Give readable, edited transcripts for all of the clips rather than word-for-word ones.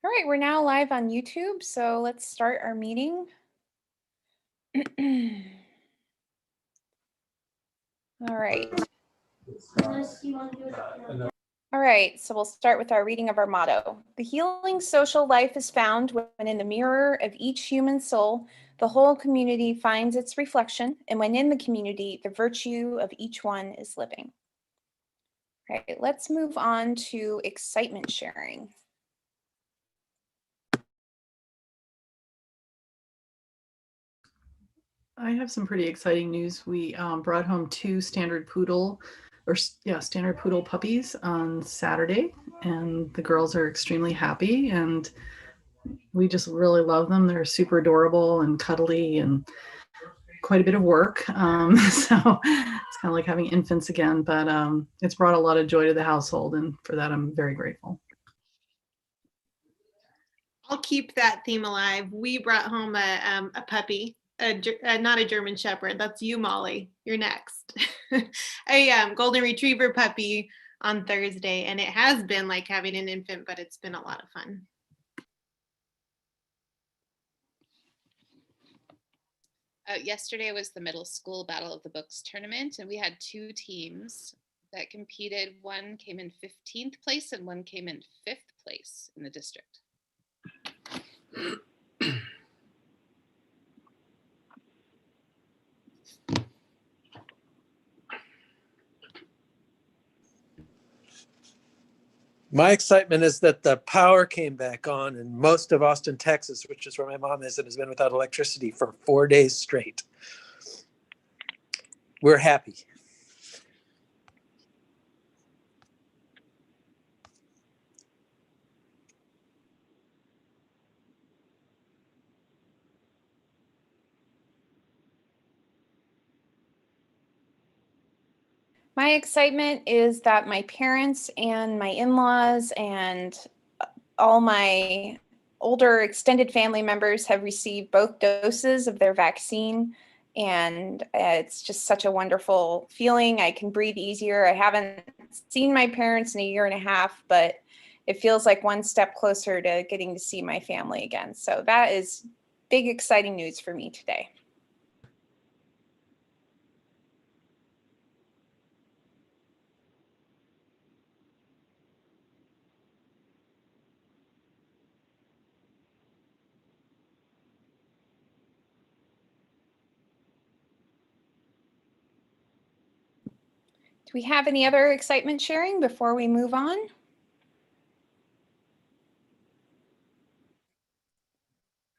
All right, we're now live on YouTube, so let's start our meeting. All right. All right, so we'll start with our reading of our motto. The healing social life is found when in the mirror of each human soul, the whole community finds its reflection, and when in the community, the virtue of each one is living. All right, let's move on to excitement sharing. I have some pretty exciting news. We brought home two standard poodle puppies on Saturday, and the girls are extremely happy, and we just really love them. They're super adorable and cuddly and quite a bit of work. So it's kind of like having infants again, but it's brought a lot of joy to the household, and for that I'm very grateful. I'll keep that theme alive. We brought home a puppy, not a German Shepherd. That's you, Molly. You're next. A golden retriever puppy on Thursday, and it has been like having an infant, but it's been a lot of fun. Yesterday was the middle school Battle of the Books tournament, and we had two teams that competed. One came in 15th place and one came in 5th place in the district. My excitement is that the power came back on in most of Austin, Texas, which is where my mom is and has been without electricity for 4 days straight. We're happy. My excitement is that my parents and my in-laws and all my older extended family members have received both doses of their vaccine, and it's just such a wonderful feeling. I can breathe easier. I haven't seen my parents in a year and a half, but it feels like one step closer to getting to see my family again. So that is big, exciting news for me today. Do we have any other excitement sharing before we move on?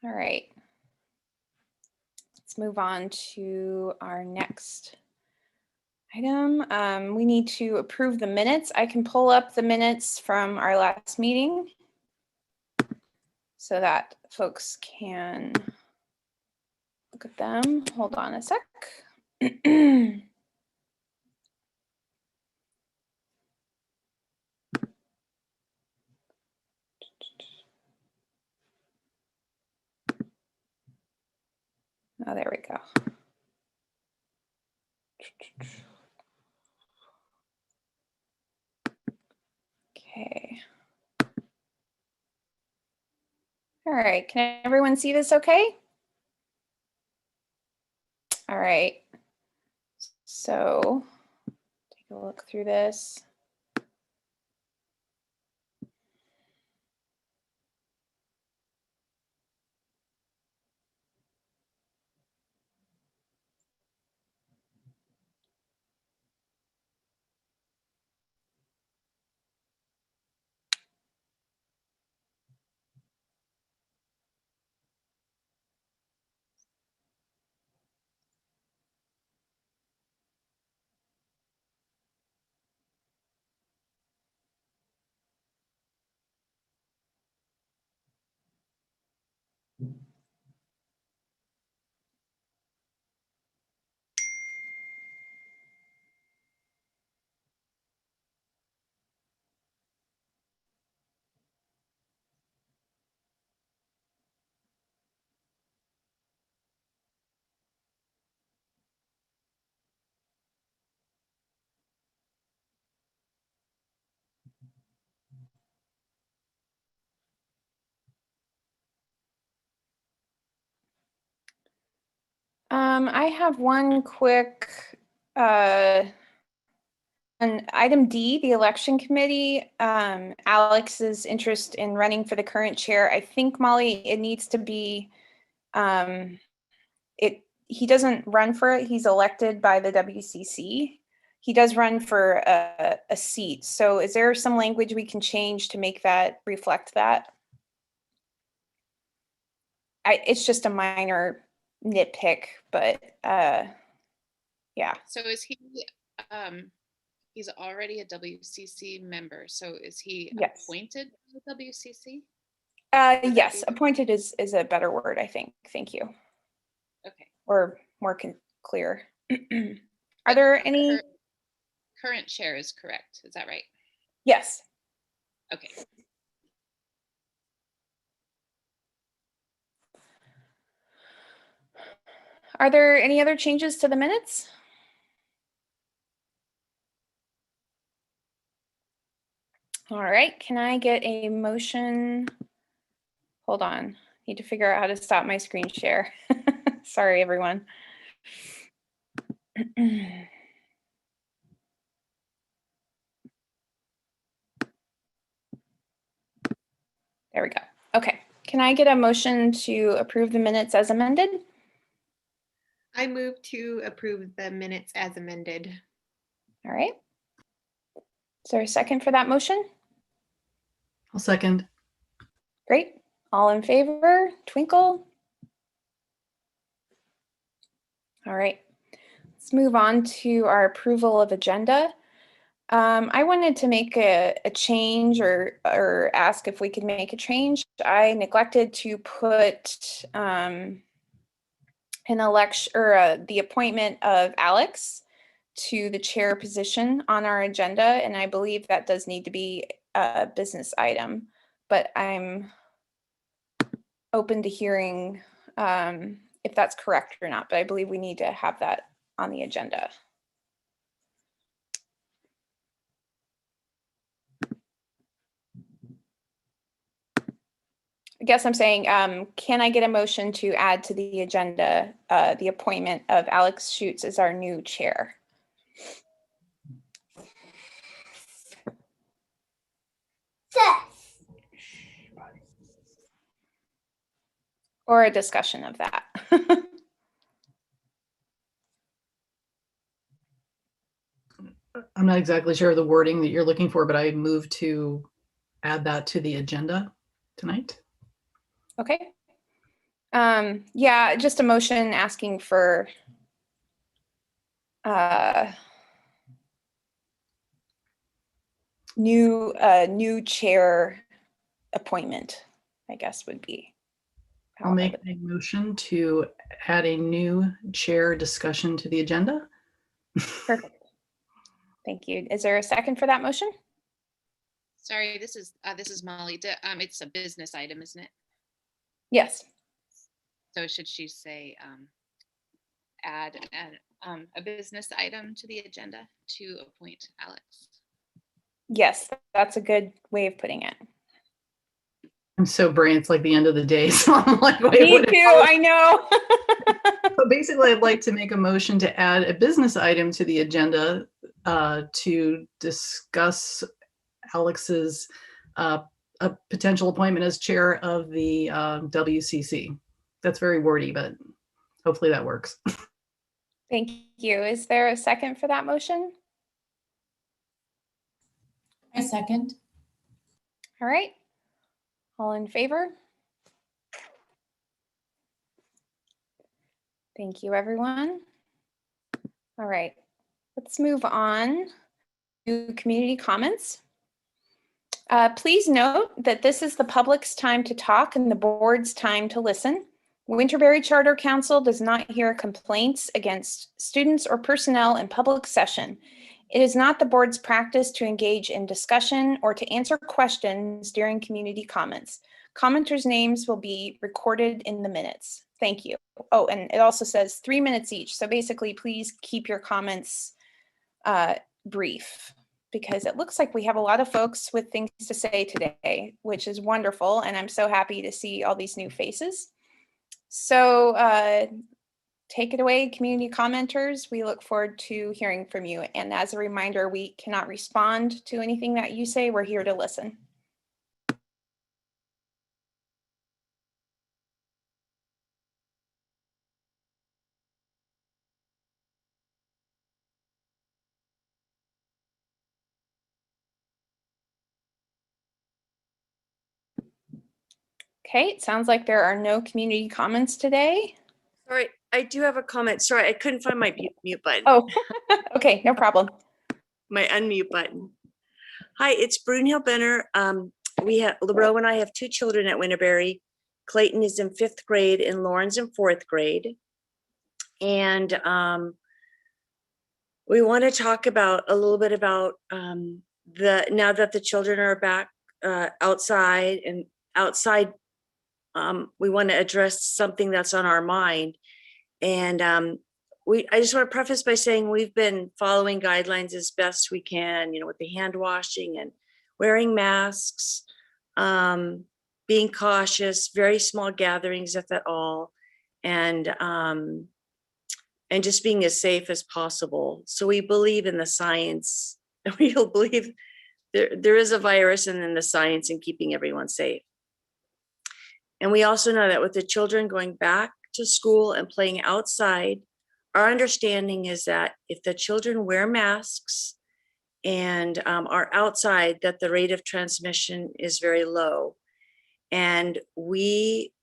All right. Let's move on to our next item. We need to approve the minutes. I can pull up the minutes from our last meeting so that folks can look at them. Hold on a sec. Oh, there we go. Okay. All right, can everyone see this okay? All right, so take a look through this. I have one quick, on item D, the election committee, Alex's interest in running for the current chair. I think, Molly, it needs to be, he doesn't run for it. He's elected by the WCC. He does run for a seat. So is there some language we can change to make that reflect that? It's just a minor nitpick, but yeah. So is he, he's already a WCC member. So is he Yes. appointed to the WCC? Yes, appointed is a better word, I think. Thank you. Okay. Or more clear. Are there any? Current chair is correct. Is that right? Yes. Okay. Are there any other changes to the minutes? All right, can I get a motion? Hold on, need to figure out how to stop my screen share. Sorry, everyone. There we go. Okay, can I get a motion to approve the minutes as amended? I move to approve the minutes as amended. All right. Is there a second for that motion? I'll second. Great. All in favor? Twinkle. All right. Let's move on to our approval of agenda. I wanted to make a change or ask if we could make a change. I neglected to put an election or the appointment of Alex to the chair position on our agenda, and I believe that does need to be a business item, but I'm open to hearing if that's correct or not, but I believe we need to have that on the agenda. I guess I'm saying, can I get a motion to add to the agenda the appointment of Alex Schutz as our new chair? Or a discussion of that? I'm not exactly sure of the wording that you're looking for, but I move to add that to the agenda tonight. Okay. Yeah, just a motion asking for new chair appointment, I guess would be. I'll make a motion to add a new chair discussion to the agenda. Perfect. Thank you. Is there a second for that motion? Sorry, this is Molly. It's a business item, isn't it? Yes. So should she say add a business item to the agenda to appoint Alex? Yes, that's a good way of putting it. I'm so brain, it's like the end of the day. So I'm like, wait, me too, I know. So basically, I'd like to make a motion to add a business item to the agenda to discuss Alex's a potential appointment as chair of the WCC. That's very wordy, but hopefully that works. Thank you. Is there a second for that motion? I second. All right. All in favor? Thank you, everyone. All right, let's move on to community comments. Please note that this is the public's time to talk and the board's time to listen. Winterberry Charter Council does not hear complaints against students or personnel in public session. It is not the board's practice to engage in discussion or to answer questions during community comments. Commenters' names will be recorded in the minutes. Thank you. Oh, and it also says 3 minutes each. So basically, please keep your comments brief, because it looks like we have a lot of folks with things to say today, which is wonderful. And I'm so happy to see all these new faces. So take it away, community commenters. We look forward to hearing from you. And as a reminder, we cannot respond to anything that you say. We're here to listen. Okay, it sounds like there are no community comments today. Sorry, I do have a comment. Sorry, I couldn't find my mute button. Oh, okay, no problem. My unmute button. Hi, it's Brunhild Benner. LaRoe and I have 2 children at Winterberry. Clayton is in 5th grade and Lauren's in 4th grade. And we want to talk about a little bit about now that the children are back outside, we want to address something that's on our mind. And I just want to preface by saying we've been following guidelines as best we can, with the hand washing and wearing masks, being cautious, very small gatherings if at all, and just being as safe as possible. So we believe in the science. We believe there is a virus, and then the science in keeping everyone safe. And we also know that with the children going back to school and playing outside, our understanding is that if the children wear masks and are outside, that the rate of transmission is very low. And we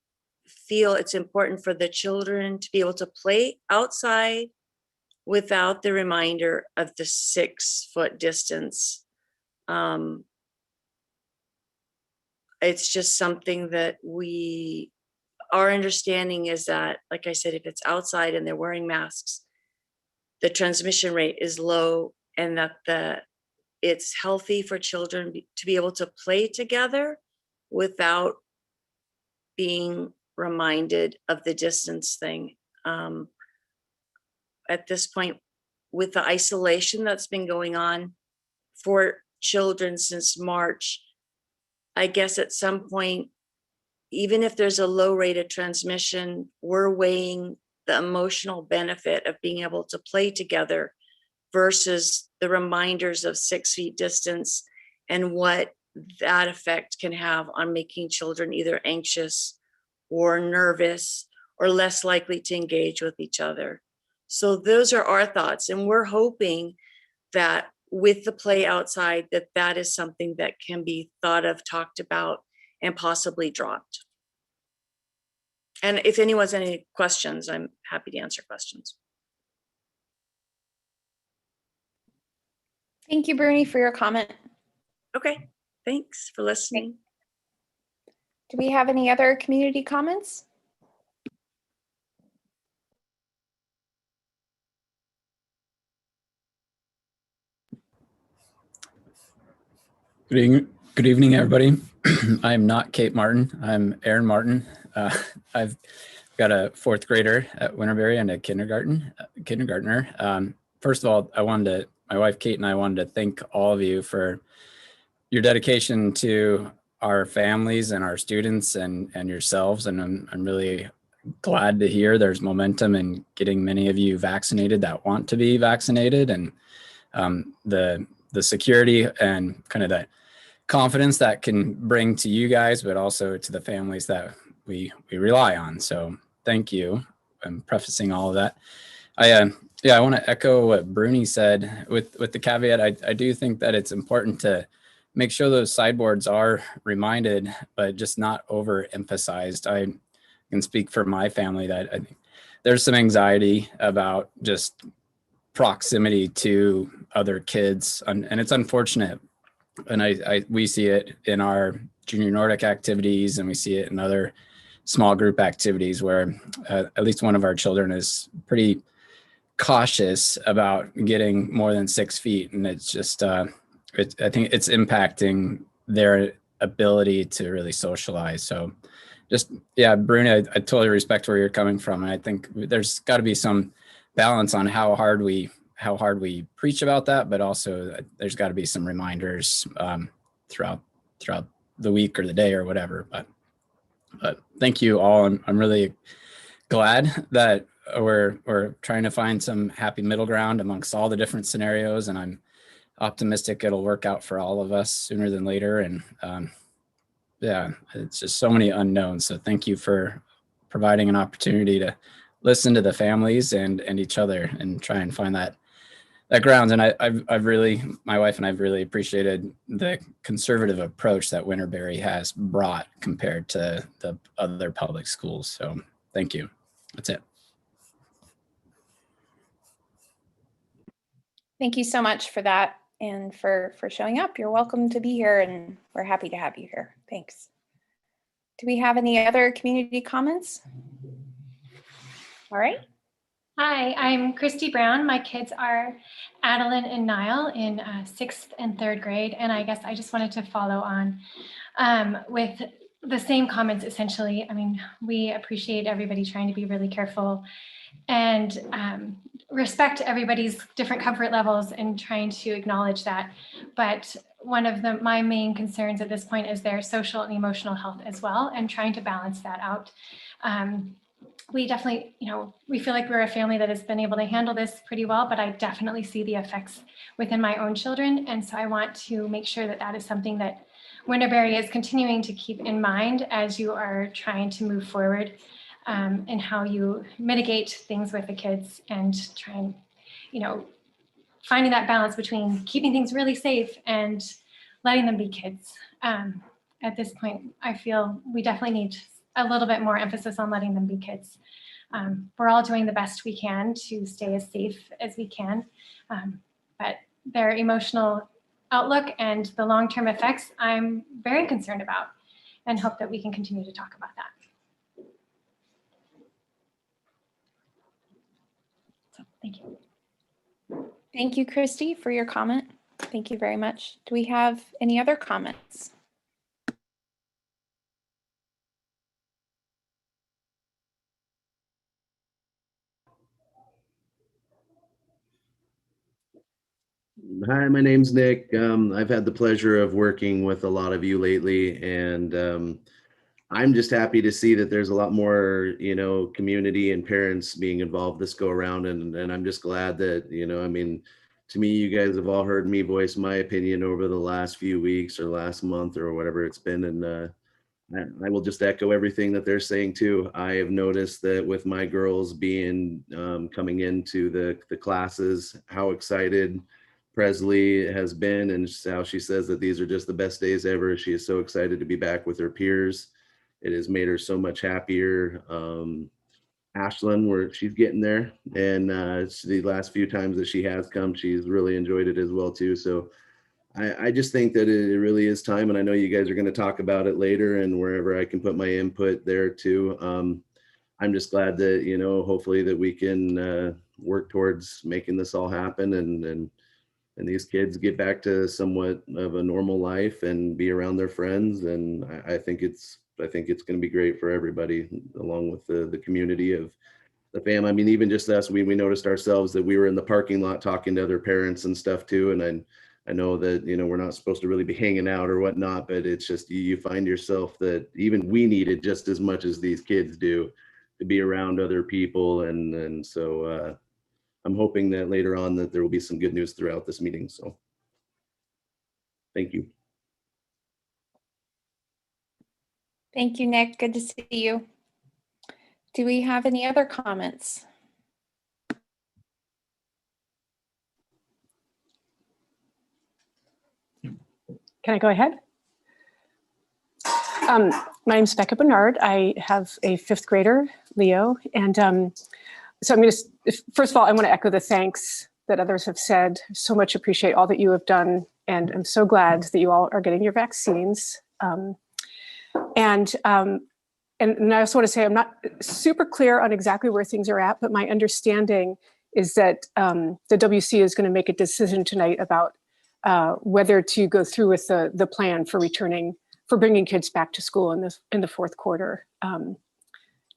feel it's important for the children to be able to play outside without the reminder of the 6-foot distance. It's just something that our understanding is that, like I said, if it's outside and they're wearing masks, the transmission rate is low, and that it's healthy for children to be able to play together without being reminded of the distance thing. At this point, with the isolation that's been going on for children since March, I guess at some point, even if there's a low rate of transmission, we're weighing the emotional benefit of being able to play together versus the reminders of 6 feet distance and what that effect can have on making children either anxious or nervous or less likely to engage with each other. So those are our thoughts. And we're hoping that with the play outside, that is something that can be thought of, talked about, and possibly dropped. And if anyone has any questions, I'm happy to answer questions. Thank you, Bruni, for your comment. Okay, thanks for listening. Do we have any other community comments? Good evening, everybody. I'm not Kate Martin. I'm Aaron Martin. I've got a 4th grader at Winterberry and a kindergartner. First of all, my wife Kate and I wanted to thank all of you for your dedication to our families and our students and yourselves. And I'm really glad to hear there's momentum in getting many of you vaccinated that want to be vaccinated, and the security and kind of the confidence that can bring to you guys, but also to the families that we rely on. So thank you. I'm prefacing all of that. I want to echo what Bruni said with the caveat. I do think that it's important to make sure those sideboards are reminded, but just not overemphasized. I can speak for my family that I think there's some anxiety about just proximity to other kids, and it's unfortunate. And we see it in our junior Nordic activities, and we see it in other small group activities where at least one of our children is pretty cautious about getting more than 6 feet. And it's just, I think it's impacting their ability to really socialize. So just, yeah, Bruni, I totally respect where you're coming from. And I think there's got to be some balance on how hard we preach about that, but also there's got to be some reminders throughout the week or the day or whatever. But thank you all. I'm really glad that we're trying to find some happy middle ground amongst all the different scenarios, and I'm optimistic it'll work out for all of us sooner than later. And yeah, it's just so many unknowns. So thank you for providing an opportunity to listen to the families and each other and try and find that grounds. And I've really, my wife and I've really appreciated the conservative approach that Winterberry has brought compared to the other public schools. So thank you. That's it. Thank you so much for that and for showing up. You're welcome to be here, and we're happy to have you here. Thanks. Do we have any other community comments? All right. Hi, I'm Christy Brown. My kids are Adeline and Niall in 6th and 3rd grade. And I guess I just wanted to follow on with the same comments, essentially. I mean, we appreciate everybody trying to be really careful and respect everybody's different comfort levels and trying to acknowledge that. But one of my main concerns at this point is their social and emotional health as well, and trying to balance that out. We definitely, we feel like we're a family that has been able to handle this pretty well, but I definitely see the effects within my own children. And so I want to make sure that that is something that Winterberry is continuing to keep in mind as you are trying to move forward in how you mitigate things with the kids and try and, finding that balance between keeping things really safe and letting them be kids. At this point, I feel we definitely need a little bit more emphasis on letting them be kids. We're all doing the best we can to stay as safe as we can, but their emotional outlook and the long-term effects, I'm very concerned about and hope that we can continue to talk about that. So, thank you. Thank you, Christy, for your comment. Thank you very much. Do we have any other comments? Hi, my name's Nick. I've had the pleasure of working with a lot of you lately, and I'm just happy to see that there's a lot more, community and parents being involved this go around, and I'm just glad that, I mean, to me, you guys have all heard me voice my opinion over the last few weeks or last month or whatever it's been, and I will just echo everything that they're saying too. I have noticed that with my girls being coming into the classes, how excited Presley has been, and how she says that these are just the best days ever. She is so excited to be back with her peers. It has made her so much happier. Ashlyn, where she's getting there, and the last few times that she has come, she's really enjoyed it as well too. So I just think that it really is time, and I know you guys are going to talk about it later, and wherever I can put my input there too. I'm just glad that hopefully that we can work towards making this all happen, and these kids get back to somewhat of a normal life and be around their friends. And I think it's going to be great for everybody, along with the community of the fam. I mean, even just us, we noticed ourselves that we were in the parking lot talking to other parents and stuff too. And I know that, we're not supposed to really be hanging out or whatnot, but it's just, you find yourself that even we need it just as much as these kids do, to be around other people. And so, I'm hoping that later on that there will be some good news throughout this meeting. So thank you. Thank you, Nick. Good to see you. Do we have any other comments? Can I go ahead? My name's Becca Bernard. I have a 5th grader, Leo, and so I'm going to, first of all, I want to echo the thanks that others have said. So much appreciate all that you have done, and I'm so glad that you all are getting your vaccines. And I also want to say I'm not super clear on exactly where things are at, but my understanding is that the WC is going to make a decision tonight about whether to go through with the plan for bringing kids back to school in the 4th quarter.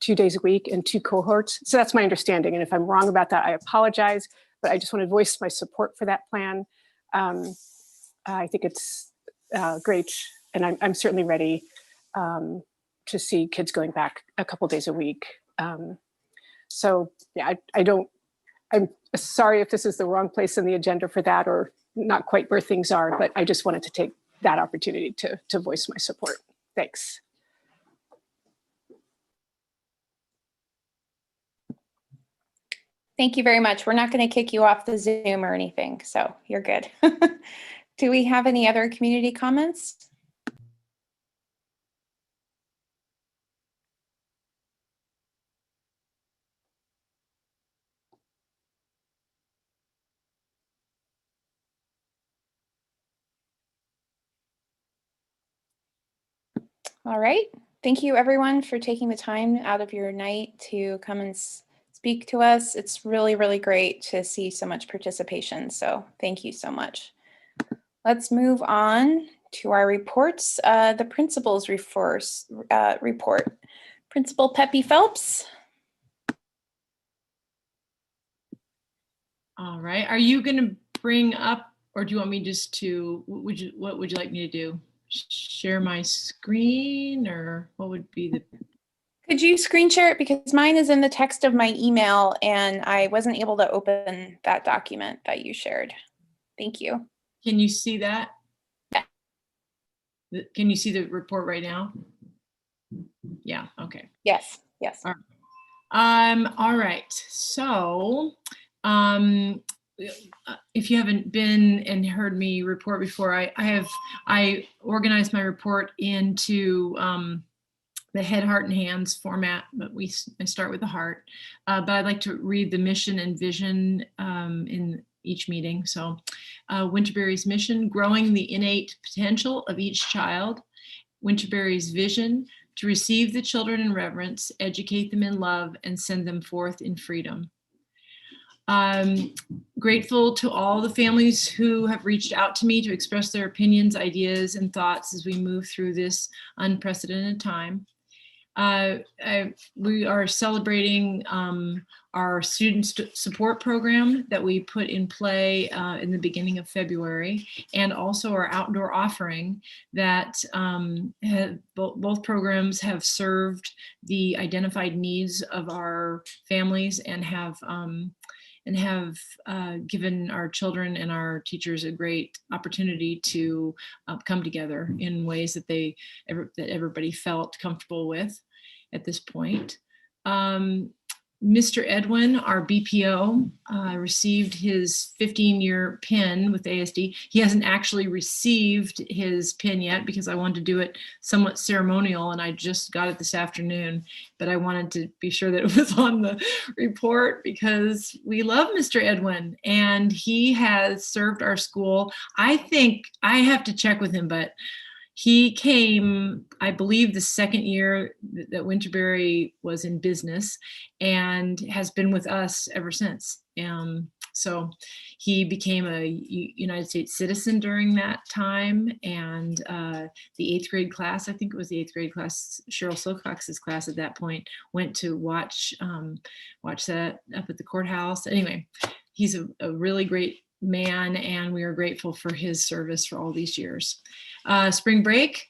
2 days a week and 2 cohorts. So that's my understanding. And if I'm wrong about that, I apologize, but I just want to voice my support for that plan. I think it's great. And I'm certainly ready to see kids going back a couple days a week. So yeah, I'm sorry if this is the wrong place in the agenda for that or not quite where things are, but I just wanted to take that opportunity to voice my support. Thanks. Thank you very much. We're not going to kick you off the Zoom or anything, so you're good. Do we have any other community comments? All right. Thank you everyone for taking the time out of your night to come and speak to us. It's really, really great to see so much participation. So thank you so much. Let's move on to our reports. The principal's report. Principal Peppy Phelps. All right. Are you going to bring up, or do you want me just to, what would you like me to do? Share my screen, or what would be the... Could you screen share it, because mine is in the text of my email and I wasn't able to open that document that you shared. Thank you. Can you see that? Yeah. Can you see the report right now? Yeah, okay. Yes, yes. All right. So, if you haven't been and heard me report before, I organized my report into the head, heart, and hands format, but I start with the heart. But I'd like to read the mission and vision in each meeting. So Winterberry's mission: growing the innate potential of each child. Winterberry's vision: to receive the children in reverence, educate them in love, and send them forth in freedom. I'm grateful to all the families who have reached out to me to express their opinions, ideas, and thoughts as we move through this unprecedented time. We are celebrating our student support program that we put in play in the beginning of February, and also our outdoor offering that both programs have served the identified needs of our families and have given our children and our teachers a great opportunity to come together in ways that everybody felt comfortable with at this point. Mr. Edwin, our BPO, received his 15-year PIN with ASD. He hasn't actually received his PIN yet because I wanted to do it somewhat ceremonial, and I just got it this afternoon, but I wanted to be sure that it was on the report because we love Mr. Edwin and he has served our school. I think I have to check with him, but he came, I believe, the second year that Winterberry was in business and has been with us ever since. So he became a United States citizen during that time, and the 8th grade class, I think it was the 8th grade class, Cheryl Silcox's class at that point, went to watch that up at the courthouse. Anyway, he's a really great man, and we are grateful for his service for all these years. Spring break,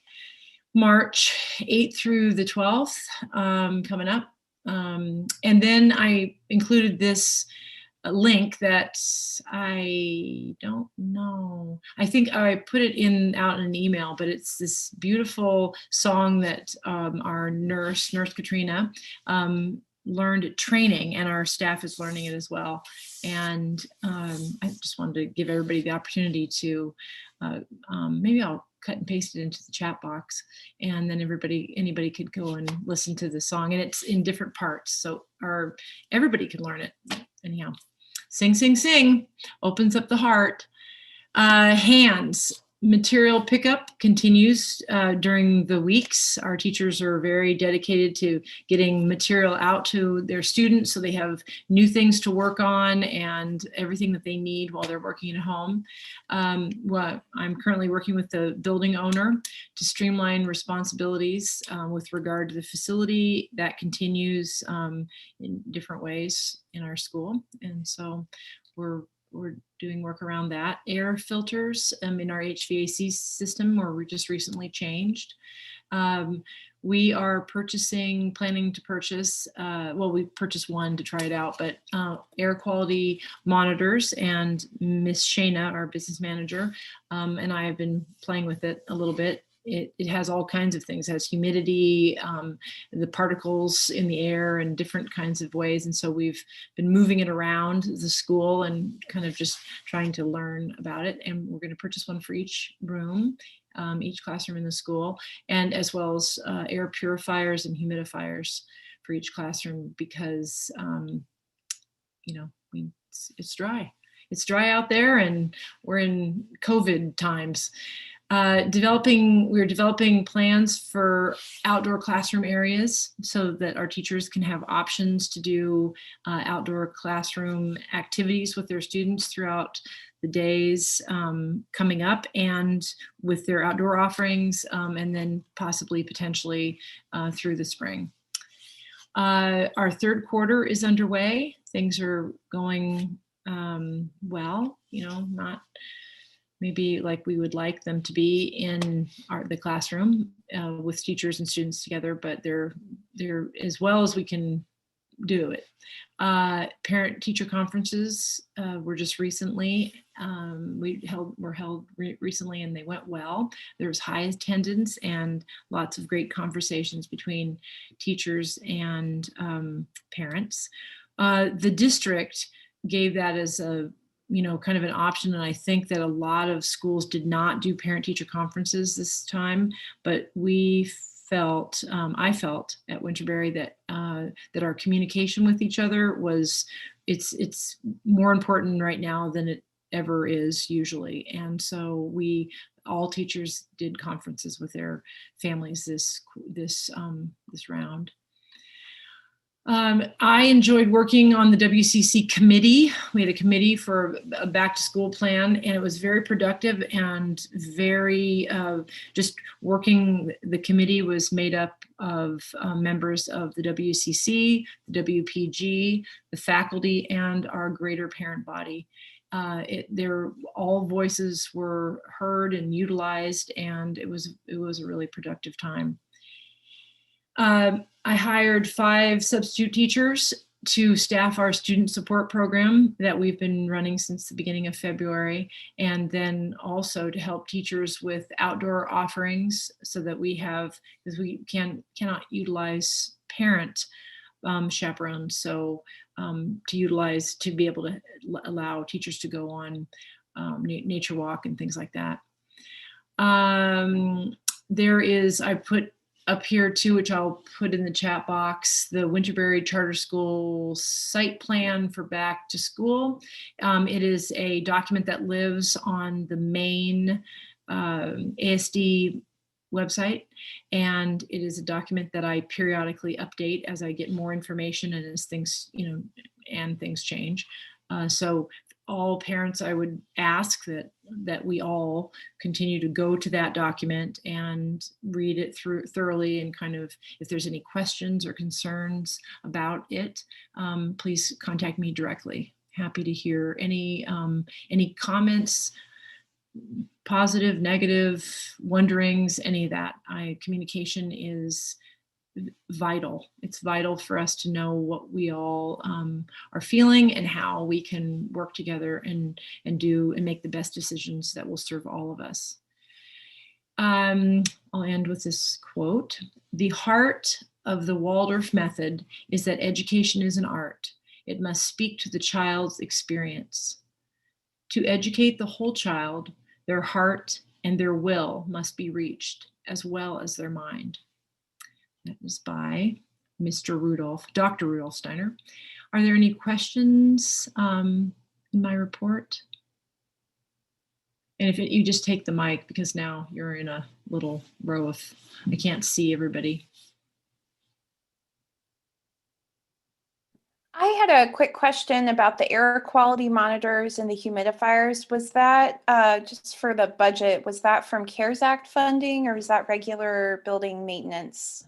March 8th through the 12th, coming up. And then I included this link that I don't know. I think I put it out in an email, but it's this beautiful song that our Nurse Katrina, learned at training, and our staff is learning it as well. And I just wanted to give everybody the opportunity to, maybe I'll cut and paste it into the chat box, and then anybody could go and listen to the song, and it's in different parts, so everybody can learn it. Anyhow, sing, sing, sing opens up the heart. Hands. Material pickup continues during the weeks. Our teachers are very dedicated to getting material out to their students so they have new things to work on and everything that they need while they're working at home. I'm currently working with the building owner to streamline responsibilities with regard to the facility. That continues in different ways in our school. And so we're doing work around that. Air filters in our HVAC system were just recently changed. We are planning to purchase, well, we purchased one to try it out, but air quality monitors, and Miss Shayna, our business manager, and I have been playing with it a little bit. It has all kinds of things. It has humidity, the particles in the air, and different kinds of ways. And so we've been moving it around the school and kind of just trying to learn about it. And we're going to purchase one for each room, each classroom in the school, and as well as air purifiers and humidifiers for each classroom, because it's dry. It's dry out there, and we're in COVID times. We're developing plans for outdoor classroom areas so that our teachers can have options to do outdoor classroom activities with their students throughout the days coming up, and with their outdoor offerings, and then possibly potentially through the spring. Our third quarter is underway. Things are going well, not maybe like we would like them to be in the classroom with teachers and students together, but they're as well as we can do it. Parent teacher conferences were just recently, were held recently, and they went well. There was high attendance and lots of great conversations between teachers and parents. The district gave that as a kind of an option. And I think that a lot of schools did not do parent teacher conferences this time, but I felt at Winterberry that our communication with each other it's more important right now than it ever is usually. And so all teachers did conferences with their families this round. I enjoyed working on the WCC committee. We had a committee for a back to school plan, and it was very productive and very just working. The committee was made up of members of the WCC, the WPG, the faculty, and our greater parent body. All voices were heard and utilized, and it was a really productive time. I hired 5 substitute teachers to staff our student support program that we've been running since the beginning of February, and then also to help teachers with outdoor offerings so that because we cannot utilize parent chaperones, so to be able to allow teachers to go on nature walk and things like that. I put up here too, which I'll put in the chat box, the Winterberry Charter School site plan for back to school. It is a document that lives on the main ASD website, and it is a document that I periodically update as I get more information and as things, things change. So all parents, I would ask that we all continue to go to that document and read it through thoroughly, and kind of, if there's any questions or concerns about it, please contact me directly. Happy to hear any comments, positive, negative, wonderings, any of that. Communication is vital. It's vital for us to know what we all are feeling and how we can work together and make the best decisions that will serve all of us. I'll end with this quote. The heart of the Waldorf method is that education is an art. It must speak to the child's experience. To educate the whole child, their heart and their will must be reached, as well as their mind. That is by Dr. Rudolph Steiner. Are there any questions in my report? And if you just take the mic, because now you're in a little row of, I can't see everybody. I had a quick question about the air quality monitors and the humidifiers. Was that just for the budget? Was that from CARES Act funding, or was that regular building maintenance?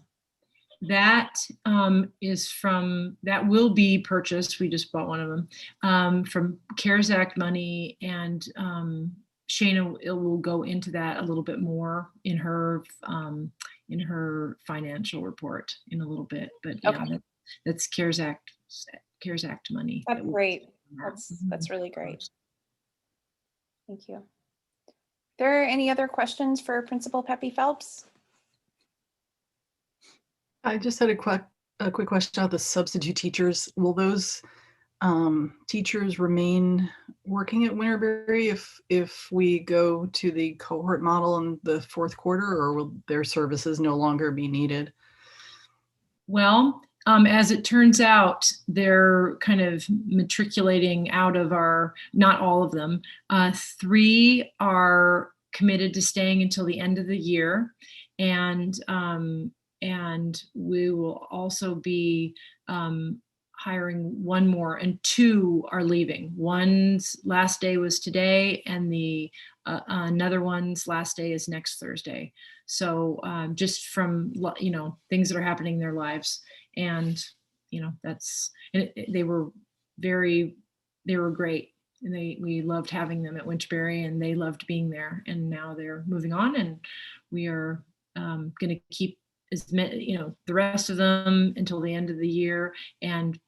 That that will be purchased. We just bought one of them from CARES Act money, and Shayna will go into that a little bit more in her financial report in a little bit. But yeah, Okay. that's CARES Act money. That's that will great. come out. That's really great. Thank you. Are there any other questions for Principal Peppy Phelps? I just had a quick question about the substitute teachers. Will those teachers remain working at Winterberry if we go to the cohort model in the fourth quarter, or will their services no longer be needed? Well, as it turns out, they're kind of matriculating out of not all of them. 3 are committed to staying until the end of the year. And we will also be hiring 1 more, and 2 are leaving. One's last day was today, and another one's last day is next Thursday. So just from things that are happening in their lives, and they were great, and we loved having them at Winterberry, and they loved being there. And now they're moving on, and we are going to keep as many, the rest of them until the end of the year, and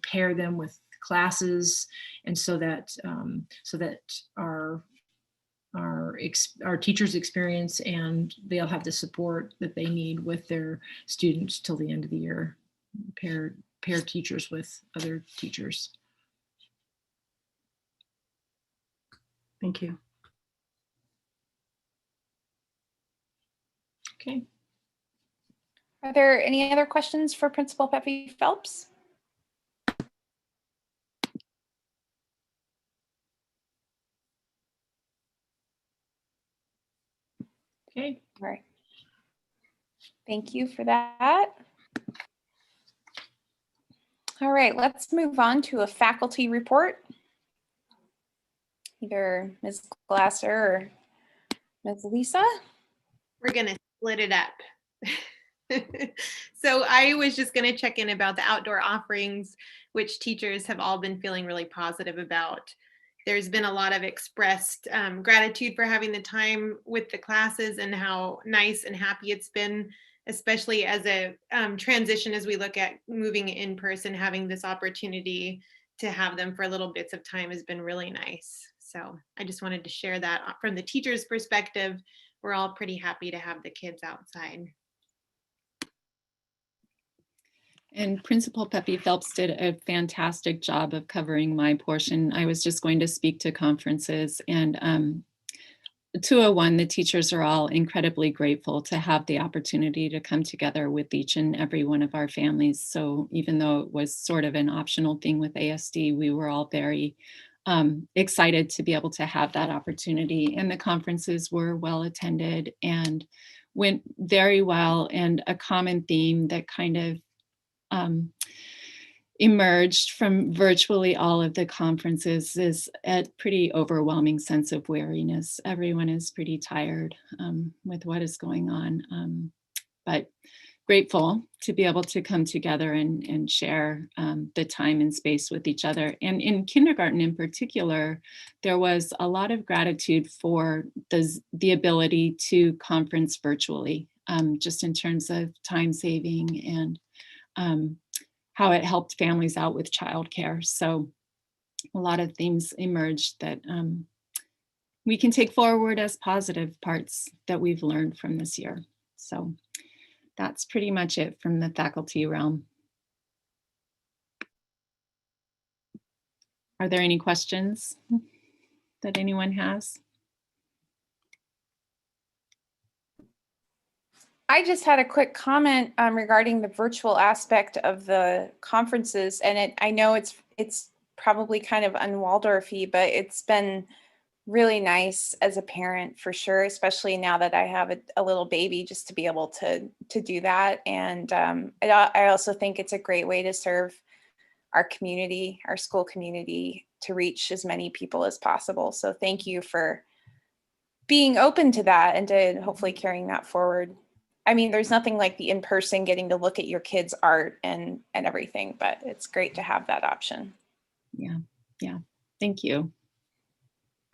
pair them with classes, and so that our teachers experience, and they'll have the support that they need with their students till the end of the year. Pair teachers with other teachers. Thank you. Okay. Are there any other questions for Principal Peppy Phelps? Okay. All right. Thank you for that. All right, let's move on to a faculty report. Either Ms. Glasser or Ms. Lisa. We're going to split it up. So I was just going to check in about the outdoor offerings, which teachers have all been feeling really positive about. There's been a lot of expressed gratitude for having the time with the classes, and how nice and happy it's been, especially as a transition as we look at moving in person. Having this opportunity to have them for little bits of time has been really nice. So I just wanted to share that from the teacher's perspective. We're all pretty happy to have the kids outside. And Principal Peppy Phelps did a fantastic job of covering my portion. I was just going to speak to conferences, and 201, the teachers are all incredibly grateful to have the opportunity to come together with each and every one of our families. So even though it was sort of an optional thing with ASD, we were all very excited to be able to have that opportunity. And the conferences were well attended and went very well. And a common theme that kind of emerged from virtually all of the conferences is a pretty overwhelming sense of weariness. Everyone is pretty tired with what is going on, but grateful to be able to come together and share the time and space with each other. And in kindergarten in particular, there was a lot of gratitude for the ability to conference virtually, just in terms of time saving and how it helped families out with childcare. So a lot of themes emerged that we can take forward as positive parts that we've learned from this year. So that's pretty much it from the faculty realm. Are there any questions that anyone has? I just had a quick comment regarding the virtual aspect of the conferences, and I know it's probably kind of un-Waldorf-y, but it's been really nice as a parent for sure, especially now that I have a little baby, just to be able to do that. And I also think it's a great way to serve our community, our school community, to reach as many people as possible. So thank you for being open to that and to hopefully carrying that forward. I mean, there's nothing like the in-person getting to look at your kids' art and everything, but it's great to have that option. Yeah, thank you.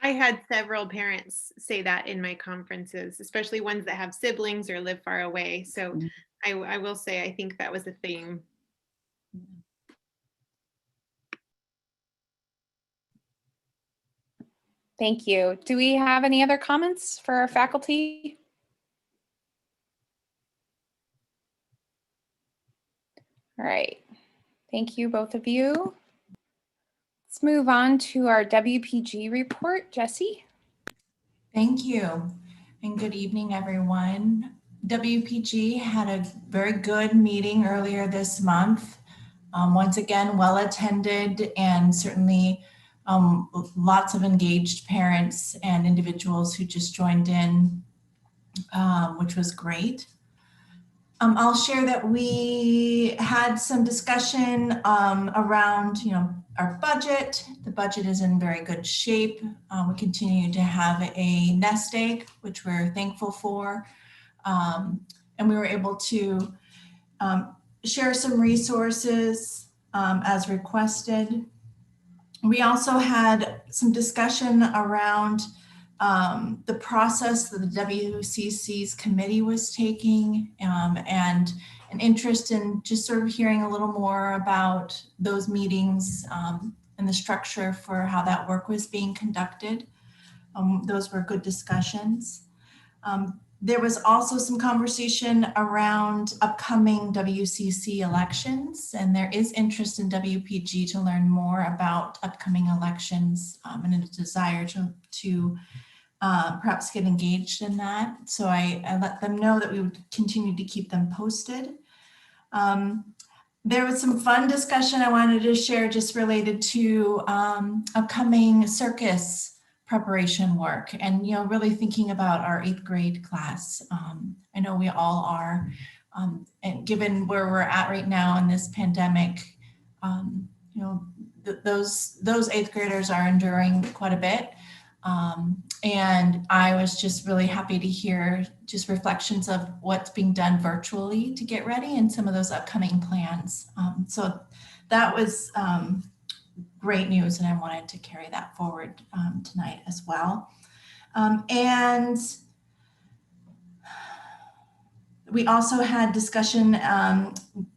I had several parents say that in my conferences, especially ones that have siblings or live far away. So I will say, I think that was a theme. Thank you. Do we have any other comments for our faculty? All right. Thank you, both of you. Let's move on to our WPG report. Jessie? Thank you, and good evening, everyone. WPG had a very good meeting earlier this month. Once again, well attended, and certainly lots of engaged parents and individuals who just joined in, which was great. I'll share that we had some discussion around, our budget. The budget is in very good shape. We continue to have a nest egg, which we're thankful for. And we were able to share some resources as requested. We also had some discussion around the process that the WCC's committee was taking, and an interest in just sort of hearing a little more about those meetings and the structure for how that work was being conducted. Those were good discussions. There was also some conversation around upcoming WCC elections, and there is interest in WPG to learn more about upcoming elections and a desire to perhaps get engaged in that. So I let them know that we would continue to keep them posted. There was some fun discussion I wanted to share just related to upcoming circus preparation work, and really thinking about our 8th grade class. I know we all are, and given where we're at right now in this pandemic, those 8th graders are enduring quite a bit. And I was just really happy to hear just reflections of what's being done virtually to get ready and some of those upcoming plans. So that was great news, and I wanted to carry that forward tonight as well. And we also had discussion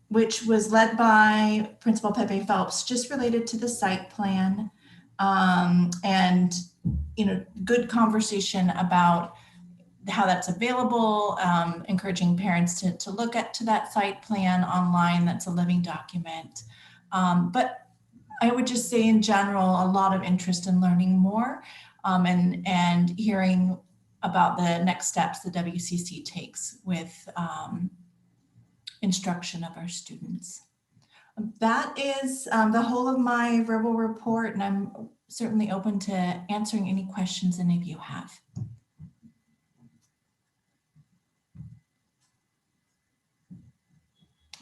which was led by Principal Pepe Phelps, just related to the site plan, and good conversation about how that's available, encouraging parents to look to that site plan online. That's a living document. But I would just say in general, a lot of interest in learning more and hearing about the next steps the WCC takes with instruction of our students. That is the whole of my verbal report, and I'm certainly open to answering any questions any of you have.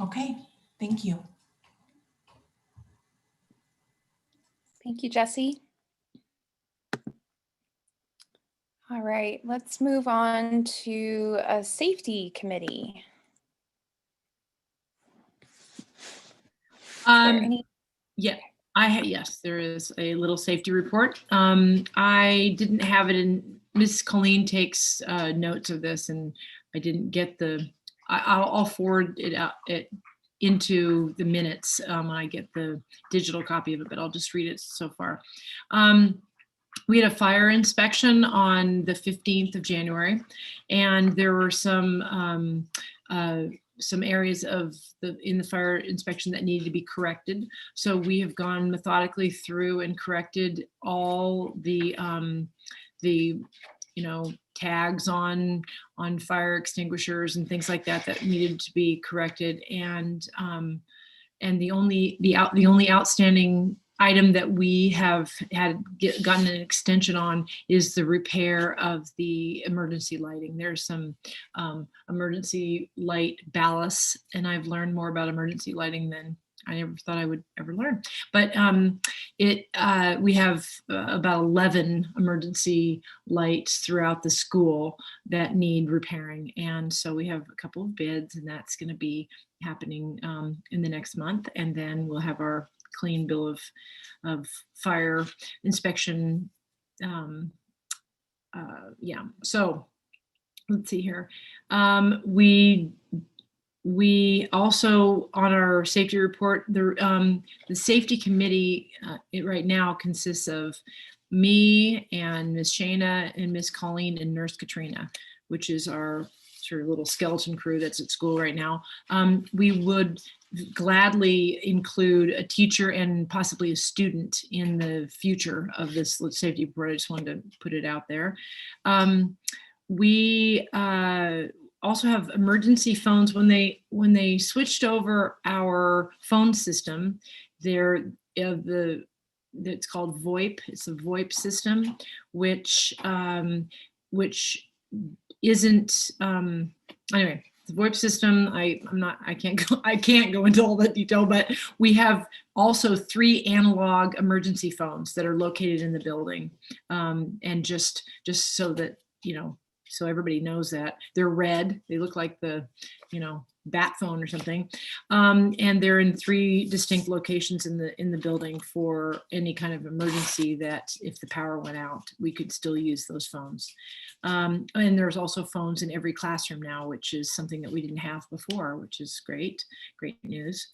Okay, thank you. Thank you, Jessie. All right, let's move on to a safety committee. Yeah, yes, there is a little safety report. I didn't have it in, Ms. Colleen takes notes of this, and I didn't get I'll forward it out into the minutes when I get the digital copy of it, but I'll just read it so far. We had a fire inspection on the 15th of January, and there were some areas in the fire inspection that needed to be corrected. So we have gone methodically through and corrected all the tags on fire extinguishers and things like that needed to be corrected. And the only outstanding item that we have gotten an extension on is the repair of the emergency lighting. There's some emergency light ballasts, and I've learned more about emergency lighting than I ever thought I would ever learn. But we have about 11 emergency lights throughout the school that need repairing. And so we have a couple of bids, and that's going to be happening in the next month. And then we'll have our clean bill of fire inspection yeah, so let's see here. We also, on our safety report, the safety committee right now consists of me and Ms. Shana and Ms. Colleen and Nurse Katrina, which is our sort of little skeleton crew that's at school right now. We would gladly include a teacher and possibly a student in the future of this safety report. I just wanted to put it out there. We also have emergency phones. When they switched over our phone system, it's called VoIP. It's a VoIP system, which isn't anyway. The VoIP system, I can't go into all that detail, but we have also 3 analog emergency phones that are located in the building, and just so that so everybody knows that they're red. They look like the bat phone or something, and they're in 3 distinct locations in the building for any kind of emergency that if the power went out, we could still use those phones. And there's also phones in every classroom now, which is something that we didn't have before, which is great news.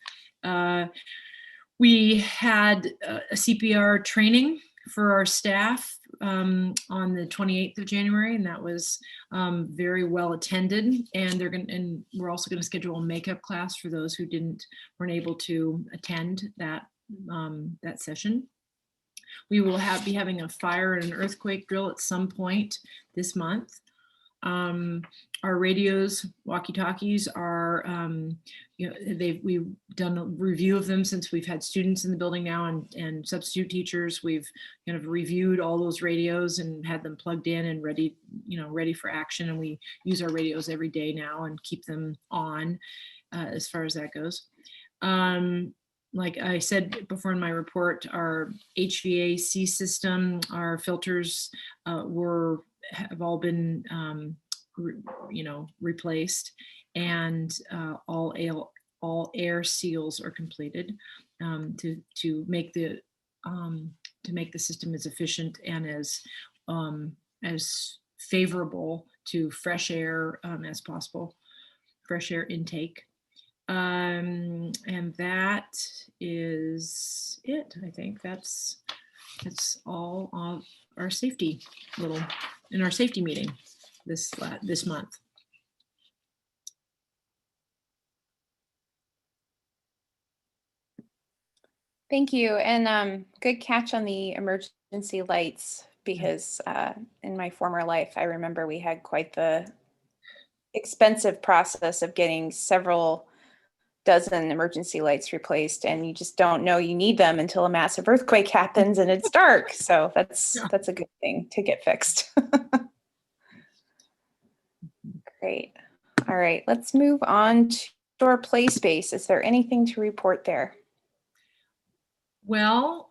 We had a CPR training for our staff on the 28th of January, and that was very well attended. And we're also going to schedule a makeup class for those who weren't able to attend that session. We will be having a fire and an earthquake drill at some point this month. Our radios, walkie-talkies are, we've done a review of them since we've had students in the building now and substitute teachers. We've kind of reviewed all those radios and had them plugged in and ready for action. And we use our radios every day now and keep them on as far as that goes. Like I said before in my report, our HVAC system, our filters have all been replaced, and all air seals are completed to make the system as efficient and as favorable to fresh air as possible, fresh air intake. And that is it. I think that's all of our safety in our safety meeting this month. Thank you, and good catch on the emergency lights, because in my former life, I remember we had quite the expensive process of getting several dozen emergency lights replaced, and you just don't know you need them until a massive earthquake happens and it's dark. So that's a good thing to get fixed. Great. All right, let's move on to our play space. Is there anything to report there? Well,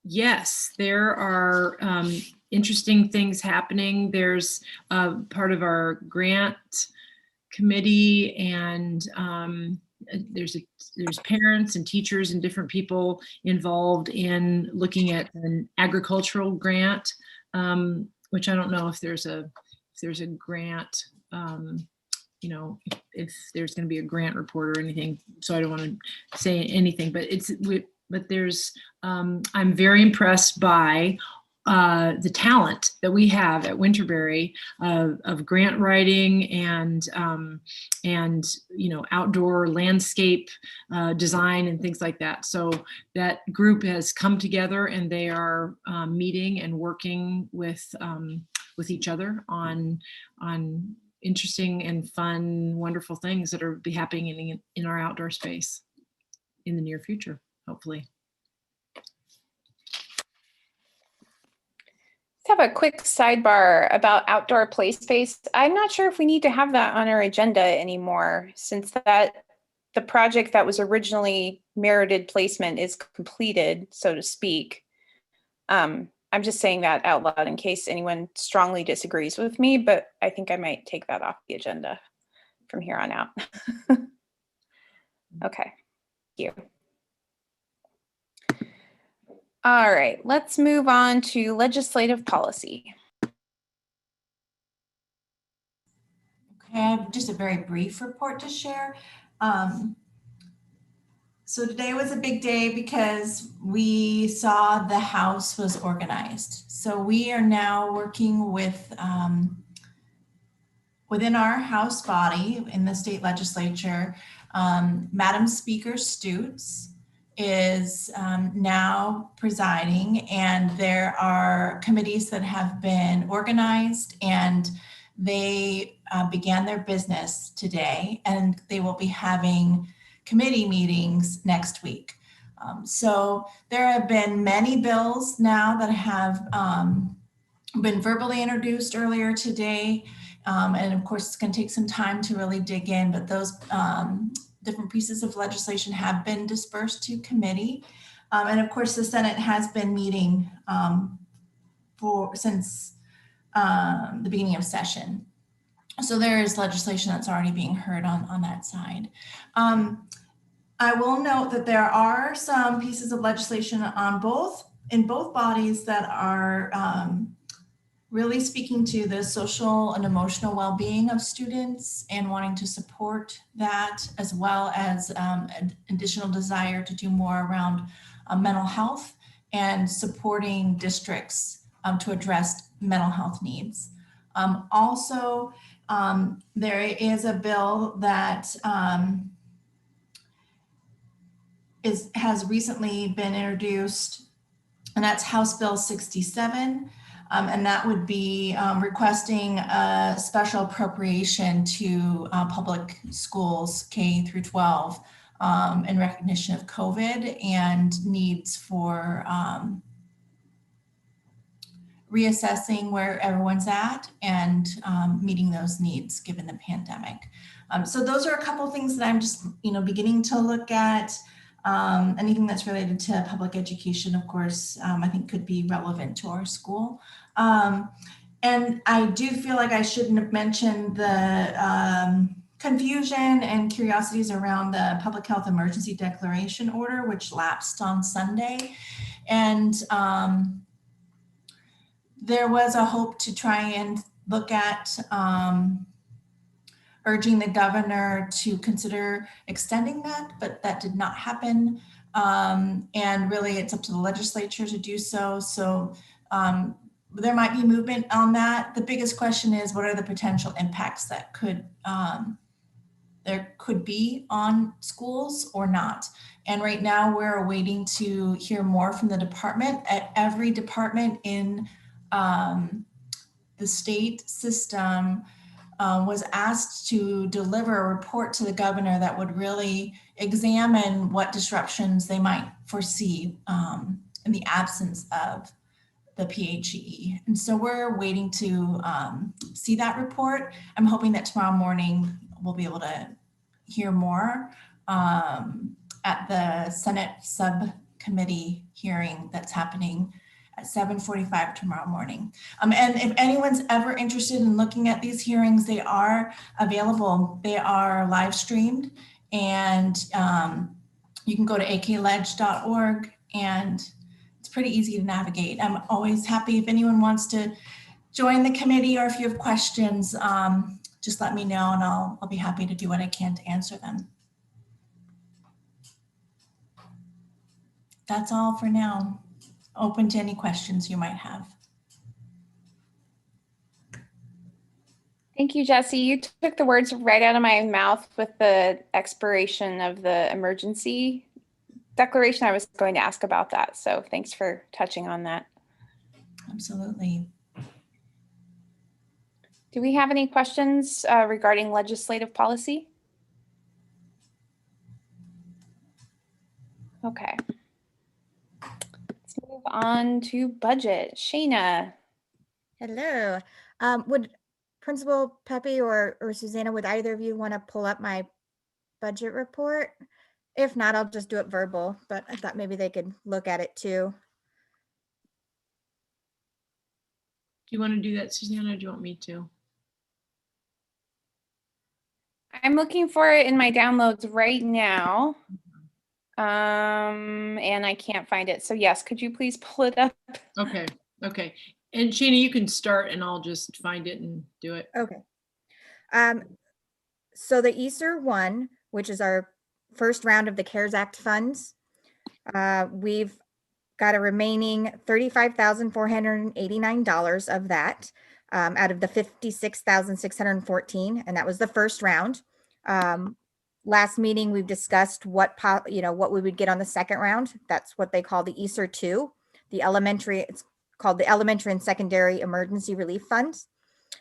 yes, there are interesting things happening. There's part of our grant committee, and there's parents and teachers and different people involved in looking at an agricultural grant, which I don't know if there's a grant, if there's going to be a grant report or anything, so I don't want to say anything, but there's I'm very impressed by the talent that we have at Winterberry of grant writing and outdoor landscape design and things like that. So that group has come together, and they are meeting and working with each other on interesting and fun, wonderful things that are be happening in our outdoor space in the near future, hopefully. Let's have a quick sidebar about outdoor play space. I'm not sure if we need to have that on our agenda anymore, since the project that was originally merited placement is completed, so to speak. I'm just saying that out loud in case anyone strongly disagrees with me, but I think I might take that off the agenda from here on out. Okay, thank you. All right, let's move on to legislative policy. Okay, I have just a very brief report to share. So today was a big day because we saw the House was organized. So we are now working with within our House body in the state legislature. Madam Speaker Stutes is now presiding, and there are committees that have been organized, and they began their business today, and they will be having committee meetings next week. So there have been many bills now that have been verbally introduced earlier today. And of course, it's going to take some time to really dig in, but those different pieces of legislation have been dispersed to committee. And of course, the Senate has been meeting since the beginning of session. So there is legislation that's already being heard on that side. I will note that there are some pieces of legislation in both bodies that are really speaking to the social and emotional well-being of students and wanting to support that, as well as an additional desire to do more around mental health and supporting districts to address mental health needs. Also, there is a bill that has recently been introduced, and that's House Bill 67. And that would be requesting a special appropriation to public schools K through 12 in recognition of COVID and needs for reassessing where everyone's at and meeting those needs given the pandemic. So those are a couple of things that I'm just beginning to look at. Anything that's related to public education, of course, I think could be relevant to our school. And I do feel like I shouldn't have mentioned the confusion and curiosities around the public health emergency declaration order, which lapsed on Sunday. And there was a hope to try and look at urging the governor to consider extending that, but that did not happen. And really it's up to the legislature to do so. So there might be movement on that. The biggest question is, what are the potential impacts that there could be on schools or not? And right now we're waiting to hear more from the department. At every department in the state system was asked to deliver a report to the governor that would really examine what disruptions they might foresee in the absence of the PHE. And so we're waiting to see that report. I'm hoping that tomorrow morning we'll be able to hear more at the Senate subcommittee hearing that's happening at 7:45 tomorrow morning. And if anyone's ever interested in looking at these hearings, they are available. They are live streamed, and you can go to akledge.org, and it's pretty easy to navigate. I'm always happy if anyone wants to join the committee, or if you have questions, just let me know, and I'll be happy to do what I can to answer them. That's all for now. Open to any questions you might have. Thank you, Jesse. You took the words right out of my mouth with the expiration of the emergency declaration. I was going to ask about that. So thanks for touching on that. Absolutely. Do we have any questions regarding legislative policy? Okay. Let's move on to budget. Shayna. Hello. Would Principal Pepe or Susanna, would either of you want to pull up my budget report? If not, I'll just do it verbal, but I thought maybe they could look at it too. Do you want to do that, Susanna, or do you want me to? I'm looking for it in my downloads right now. And I can't find it. So yes, could you please pull it up? Okay, okay. And Shana, you can start and I'll just find it and do it. Okay. So the ESER one, which is our first round of the CARES Act funds, we've got a remaining $35,489 of that out of the $56,614, and that was the first round. Last meeting, we've discussed what we would get on the second round. That's what they call the ESER 2, it's called the Elementary and Secondary Emergency Relief Funds.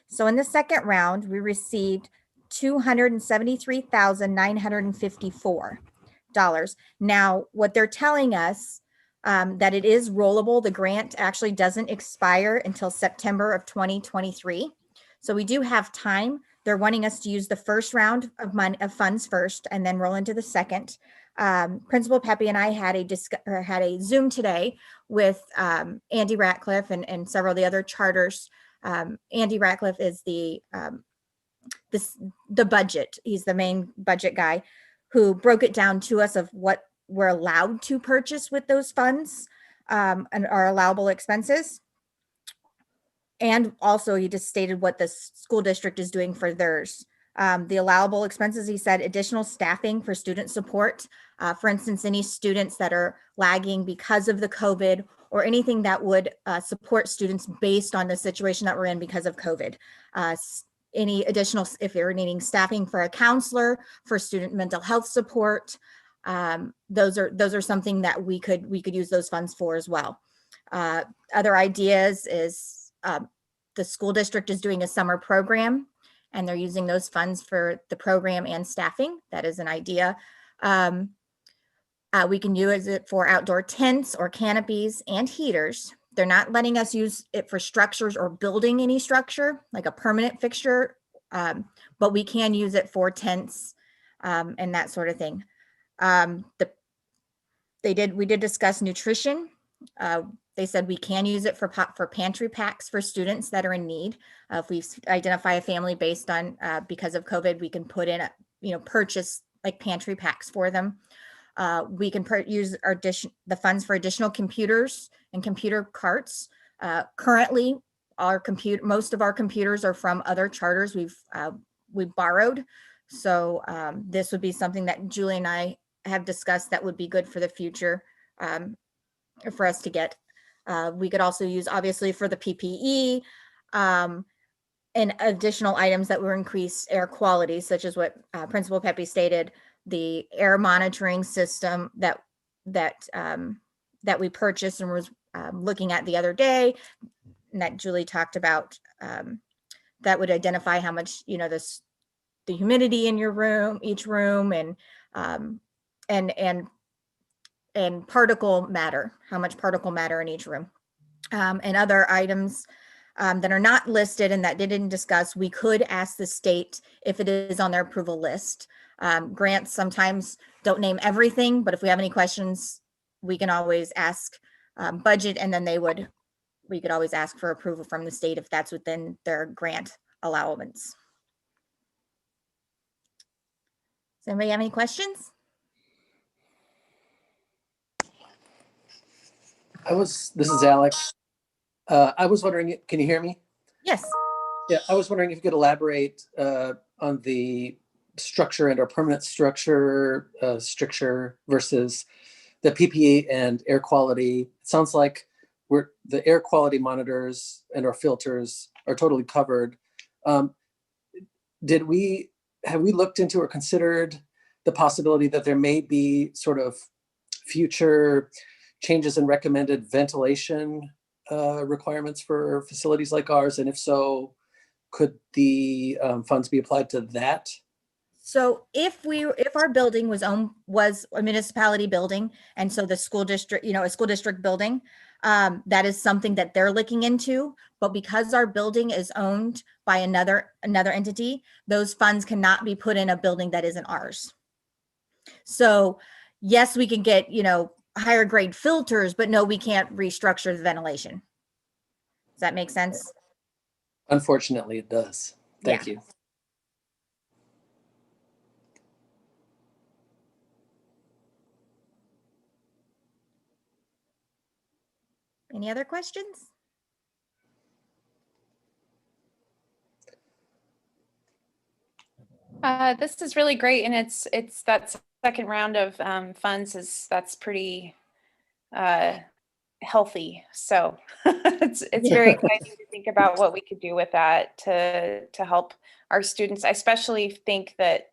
So in the second round, we received $273,954. Now, what they're telling us that it is rollable. The grant actually doesn't expire until September of 2023. So we do have time. They're wanting us to use the first round of funds first and then roll into the second. Principal Pepe and I had a Zoom today with Andy Ratcliffe and several of the other charters. Andy Ratcliffe is the budget. He's the main budget guy who broke it down to us of what we're allowed to purchase with those funds and our allowable expenses. And also he just stated what the school district is doing for theirs. The allowable expenses, he said, additional staffing for student support. For instance, any students that are lagging because of the COVID or anything that would support students based on the situation that we're in because of COVID. Any additional, if you're needing staffing for a counselor, for student mental health support, those are something that we could use those funds for as well. Other ideas is the school district is doing a summer program and they're using those funds for the program and staffing. That is an idea. We can use it for outdoor tents or canopies and heaters. They're not letting us use it for structures or building any structure, like a permanent fixture, but we can use it for tents and that sort of thing. We did discuss nutrition. They said we can use it for pantry packs for students that are in need. If we identify a family based on because of COVID, we can put in purchase like pantry packs for them. We can use the funds for additional computers and computer carts. Currently, most of our computers are from other charters we've borrowed. So this would be something that Julie and I have discussed that would be good for the future for us to get. We could also use obviously for the PPE and additional items that will increase air quality, such as what Principal Pepe stated, the air monitoring system that we purchased and was looking at the other day, and that Julie talked about, that would identify how much the humidity in your room, each room, and particle matter, how much particle matter in each room, and other items that are not listed and that they didn't discuss. We could ask the state if it is on their approval list. Grants sometimes don't name everything, but if we have any questions, we can always ask budget, and then we could always ask for approval from the state if that's within their grant allowance. Does anybody have any questions? This is Alex. I was wondering, can you hear me? Yes. Yeah, I was wondering if you could elaborate on the structure and our permanent structure stricture versus the PPE and air quality. It sounds like the air quality monitors and our filters are totally covered. Have we looked into or considered the possibility that there may be sort of future changes in recommended ventilation requirements for facilities like ours? And if so, could the funds be applied to that? So if our building was a municipality building, and so the school district, a school district building, that is something that they're looking into. But because our building is owned by another entity, those funds cannot be put in a building that isn't ours. So yes, we can get, higher grade filters, but no, we can't restructure the ventilation. Does that make sense? Unfortunately, it does. Thank you. Any other questions? This is really great, and it's that second round of funds that's pretty healthy. So it's very exciting to think about what we could do with that to help our students. I especially think that,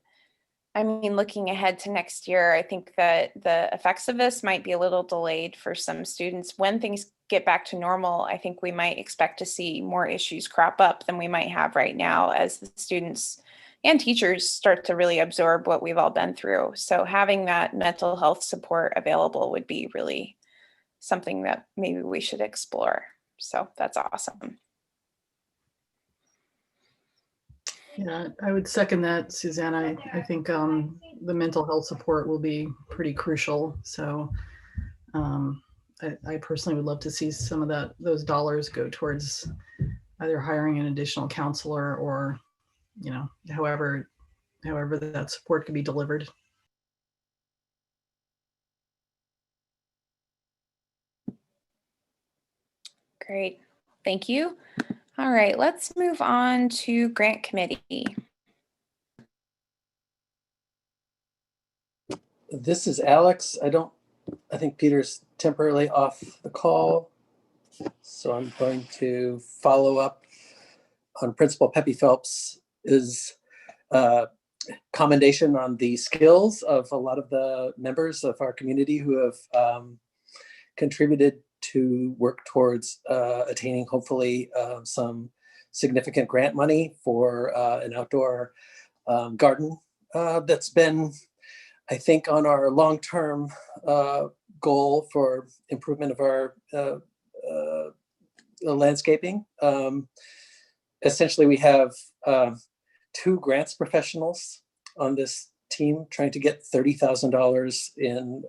I mean, looking ahead to next year, I think that the effects of this might be a little delayed for some students. When things get back to normal, I think we might expect to see more issues crop up than we might have right now as the students and teachers start to really absorb what we've all been through. So having that mental health support available would be really something that maybe we should explore. So that's awesome. Yeah, I would second that, Susanna. I think the mental health support will be pretty crucial. So I personally would love to see some of those dollars go towards either hiring an additional counselor or, you know, however that support can be delivered. Great, thank you. All right, let's move on to grant committee. This is Alex. I think Peter's temporarily off the call. So I'm going to follow up on Principal Peppy Phelps' commendation on the skills of a lot of the members of our community who have contributed to work towards attaining hopefully some significant grant money for an outdoor garden that's been, I think, on our long-term goal for improvement of our landscaping. Essentially, we have 2 grants professionals on this team trying to get $30,000 in,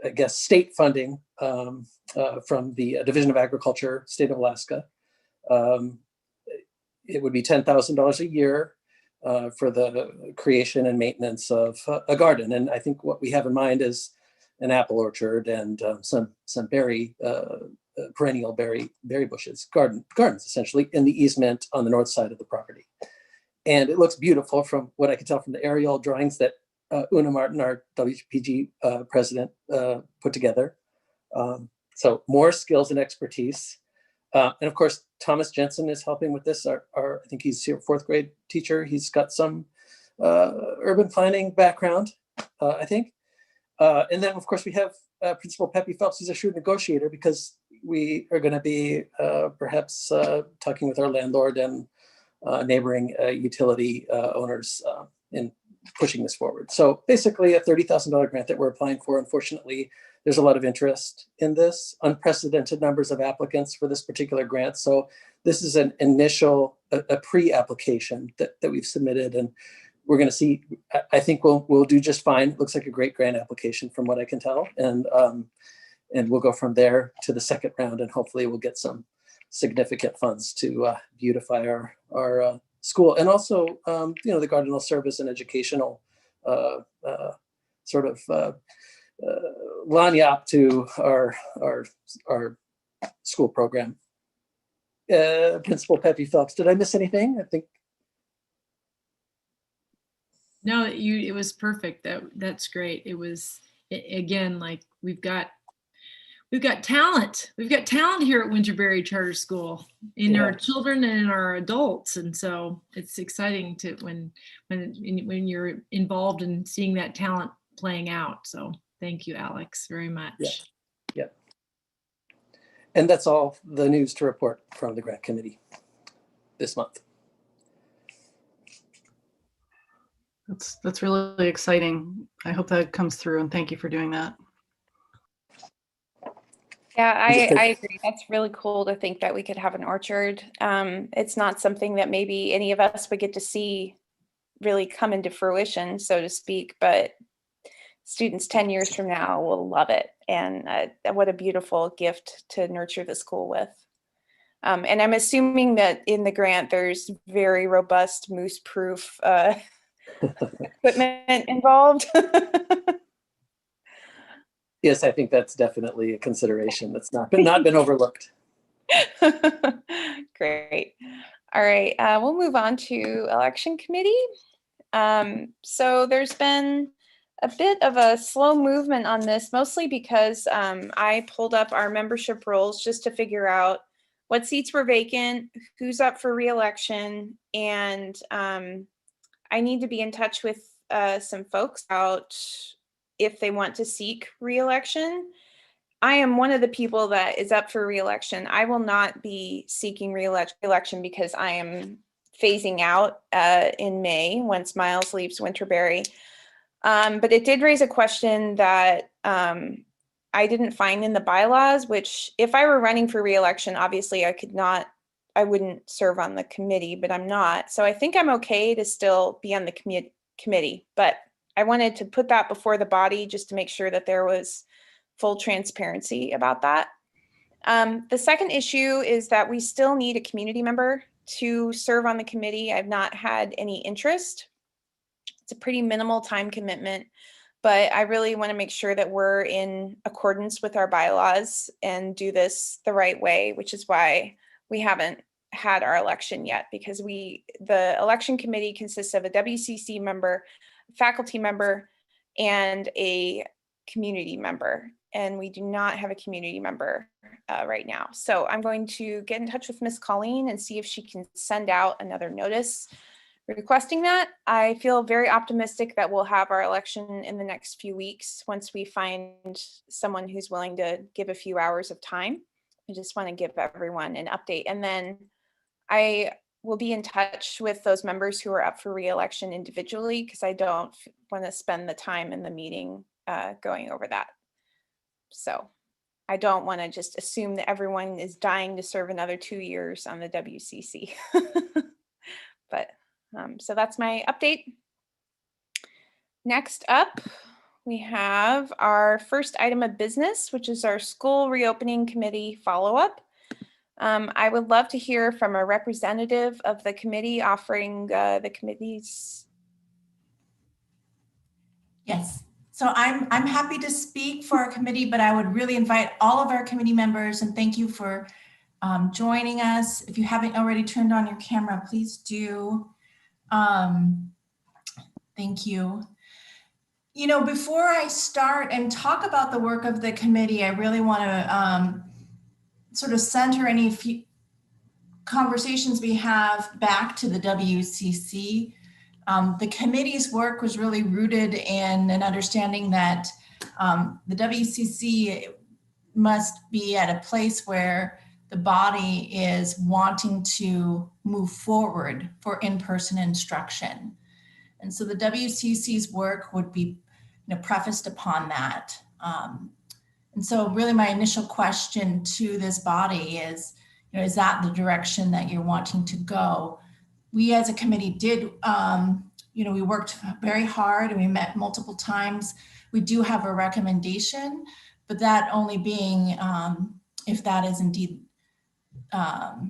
I guess, state funding from the Division of Agriculture, State of Alaska. It would be $10,000 a year for the creation and maintenance of a garden. And I think what we have in mind is an apple orchard and some perennial berry bushes, gardens essentially in the easement on the north side of the property. And it looks beautiful from what I can tell from the aerial drawings that Una Martin, our WPG president, put together. So more skills and expertise. And of course, Thomas Jensen is helping with this. I think he's your 4th grade teacher. He's got some urban planning background, I think. And then of course we have Principal Peppy Phelps, who's a shrewd negotiator, because we are going to be perhaps talking with our landlord and neighboring utility owners in pushing this forward. So basically a $30,000 grant that we're applying for. Unfortunately, there's a lot of interest in this, unprecedented numbers of applicants for this particular grant. So this is an initial, a pre-application that we've submitted, and we're going to see. I think we'll do just fine. It looks like a great grant application from what I can tell, and we'll go from there to the second round, and hopefully we'll get some significant funds to beautify our school, and also the garden will serve as an educational sort of lagniappe to our school program. Principal Peppy Phelps, did I miss anything? I think. No, it was perfect. That's great. It was, again, like we've got talent. We've got talent here at Winterberry Charter School in our children and in our adults. And so it's exciting to when you're involved in seeing that talent playing out. So thank you, Alex, very much. Yeah. And that's all the news to report from the grant committee this month. That's really exciting. I hope that comes through, and thank you for doing that. Yeah, I agree. That's really cool to think that we could have an orchard. It's not something that maybe any of us would get to see really come into fruition, so to speak, but students 10 years from now will love it. And what a beautiful gift to nurture the school with. And I'm assuming that in the grant, there's very robust moose-proof equipment involved. Yes, I think that's definitely a consideration that's not been overlooked. Great. All right, we'll move on to election committee. So there's been a bit of a slow movement on this, mostly because I pulled up our membership rolls just to figure out what seats were vacant, who's up for re-election, and I need to be in touch with some folks about if they want to seek re-election. I am one of the people that is up for re-election. I will not be seeking re-election because I am phasing out in May once Miles leaves Winterberry. But it did raise a question that I didn't find in the bylaws, which if I were running for re-election, obviously I wouldn't serve on the committee, but I'm not. So I think I'm okay to still be on the committee, but I wanted to put that before the body just to make sure that there was full transparency about that. The second issue is that we still need a community member to serve on the committee. I've not had any interest. It's a pretty minimal time commitment, but I really want to make sure that we're in accordance with our bylaws and do this the right way, which is why we haven't had our election yet, because the election committee consists of a WCC member, faculty member, and a community member. And we do not have a community member right now. So I'm going to get in touch with Miss Colleen and see if she can send out another notice requesting that. I feel very optimistic that we'll have our election in the next few weeks once we find someone who's willing to give a few hours of time. I just want to give everyone an update. And then I will be in touch with those members who are up for re-election individually, because I don't want to spend the time in the meeting going over that. So I don't want to just assume that everyone is dying to serve another 2 years on the WCC. But so that's my update. Next up, we have our first item of business, which is our school reopening committee follow-up. I would love to hear from a representative of the committee offering the committee's. Yes. So I'm happy to speak for our committee, but I would really invite all of our committee members, and thank you for joining us. If you haven't already turned on your camera, please do. Thank you. You know, before I start and talk about the work of the committee, I really want to sort of center any conversations we have back to the WCC. The committee's work was really rooted in an understanding that the WCC must be at a place where the body is wanting to move forward for in-person instruction. And so the WCC's work would be prefaced upon that. And so really my initial question to this body is that the direction that you're wanting to go? We as a committee did, we worked very hard and we met multiple times. We do have a recommendation, but that only being if that is indeed the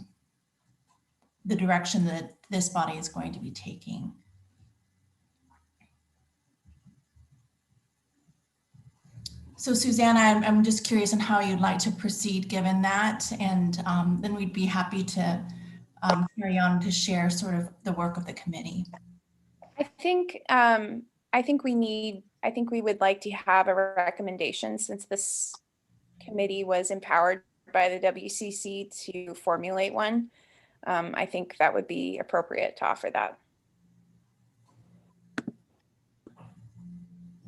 direction that this body is going to be taking. So Susanna, I'm just curious on how you'd like to proceed given that, and then we'd be happy to carry on to share sort of the work of the committee. I think we would like to have a recommendation, since this committee was empowered by the WCC to formulate one. I think that would be appropriate to offer that.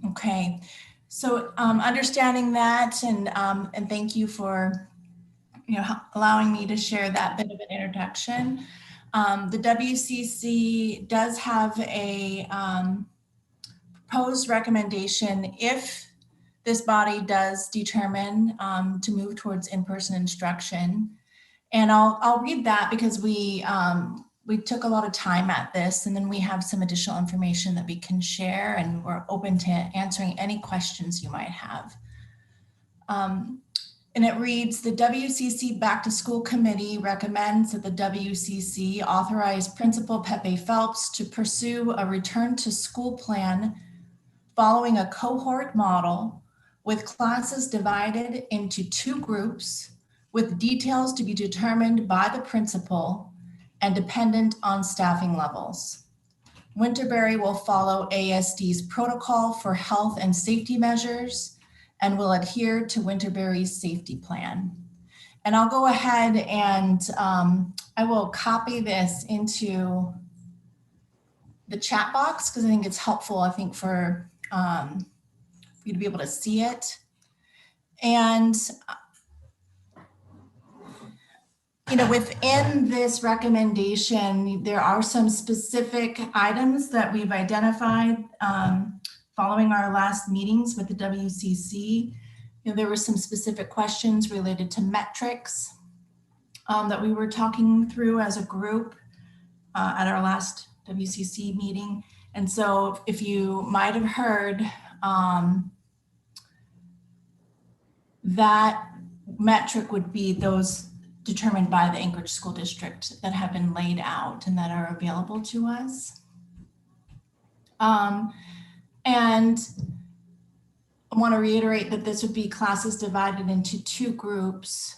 Okay, so understanding that, and thank you for allowing me to share that bit of an introduction. The WCC does have a proposed recommendation if this body does determine to move towards in-person instruction. And I'll read that because we took a lot of time at this, and then we have some additional information that we can share, and we're open to answering any questions you might have. And it reads, the WCC Back to School Committee recommends that the WCC authorize Principal Pepe Phelps to pursue a return to school plan following a cohort model with classes divided into 2 groups with details to be determined by the principal and dependent on staffing levels. Winterberry will follow ASD's protocol for health and safety measures and will adhere to Winterberry's safety plan. And I'll go ahead and I will copy this into the chat box because I think it's helpful, I think, for you to be able to see it. And you know, within this recommendation, there are some specific items that we've identified following our last meetings with the WCC. You know, there were some specific questions related to metrics that we were talking through as a group at our last WCC meeting. And so if you might have heard, that metric would be those determined by the Anchorage School District that have been laid out and that are available to us. And I want to reiterate that this would be classes divided into 2 groups,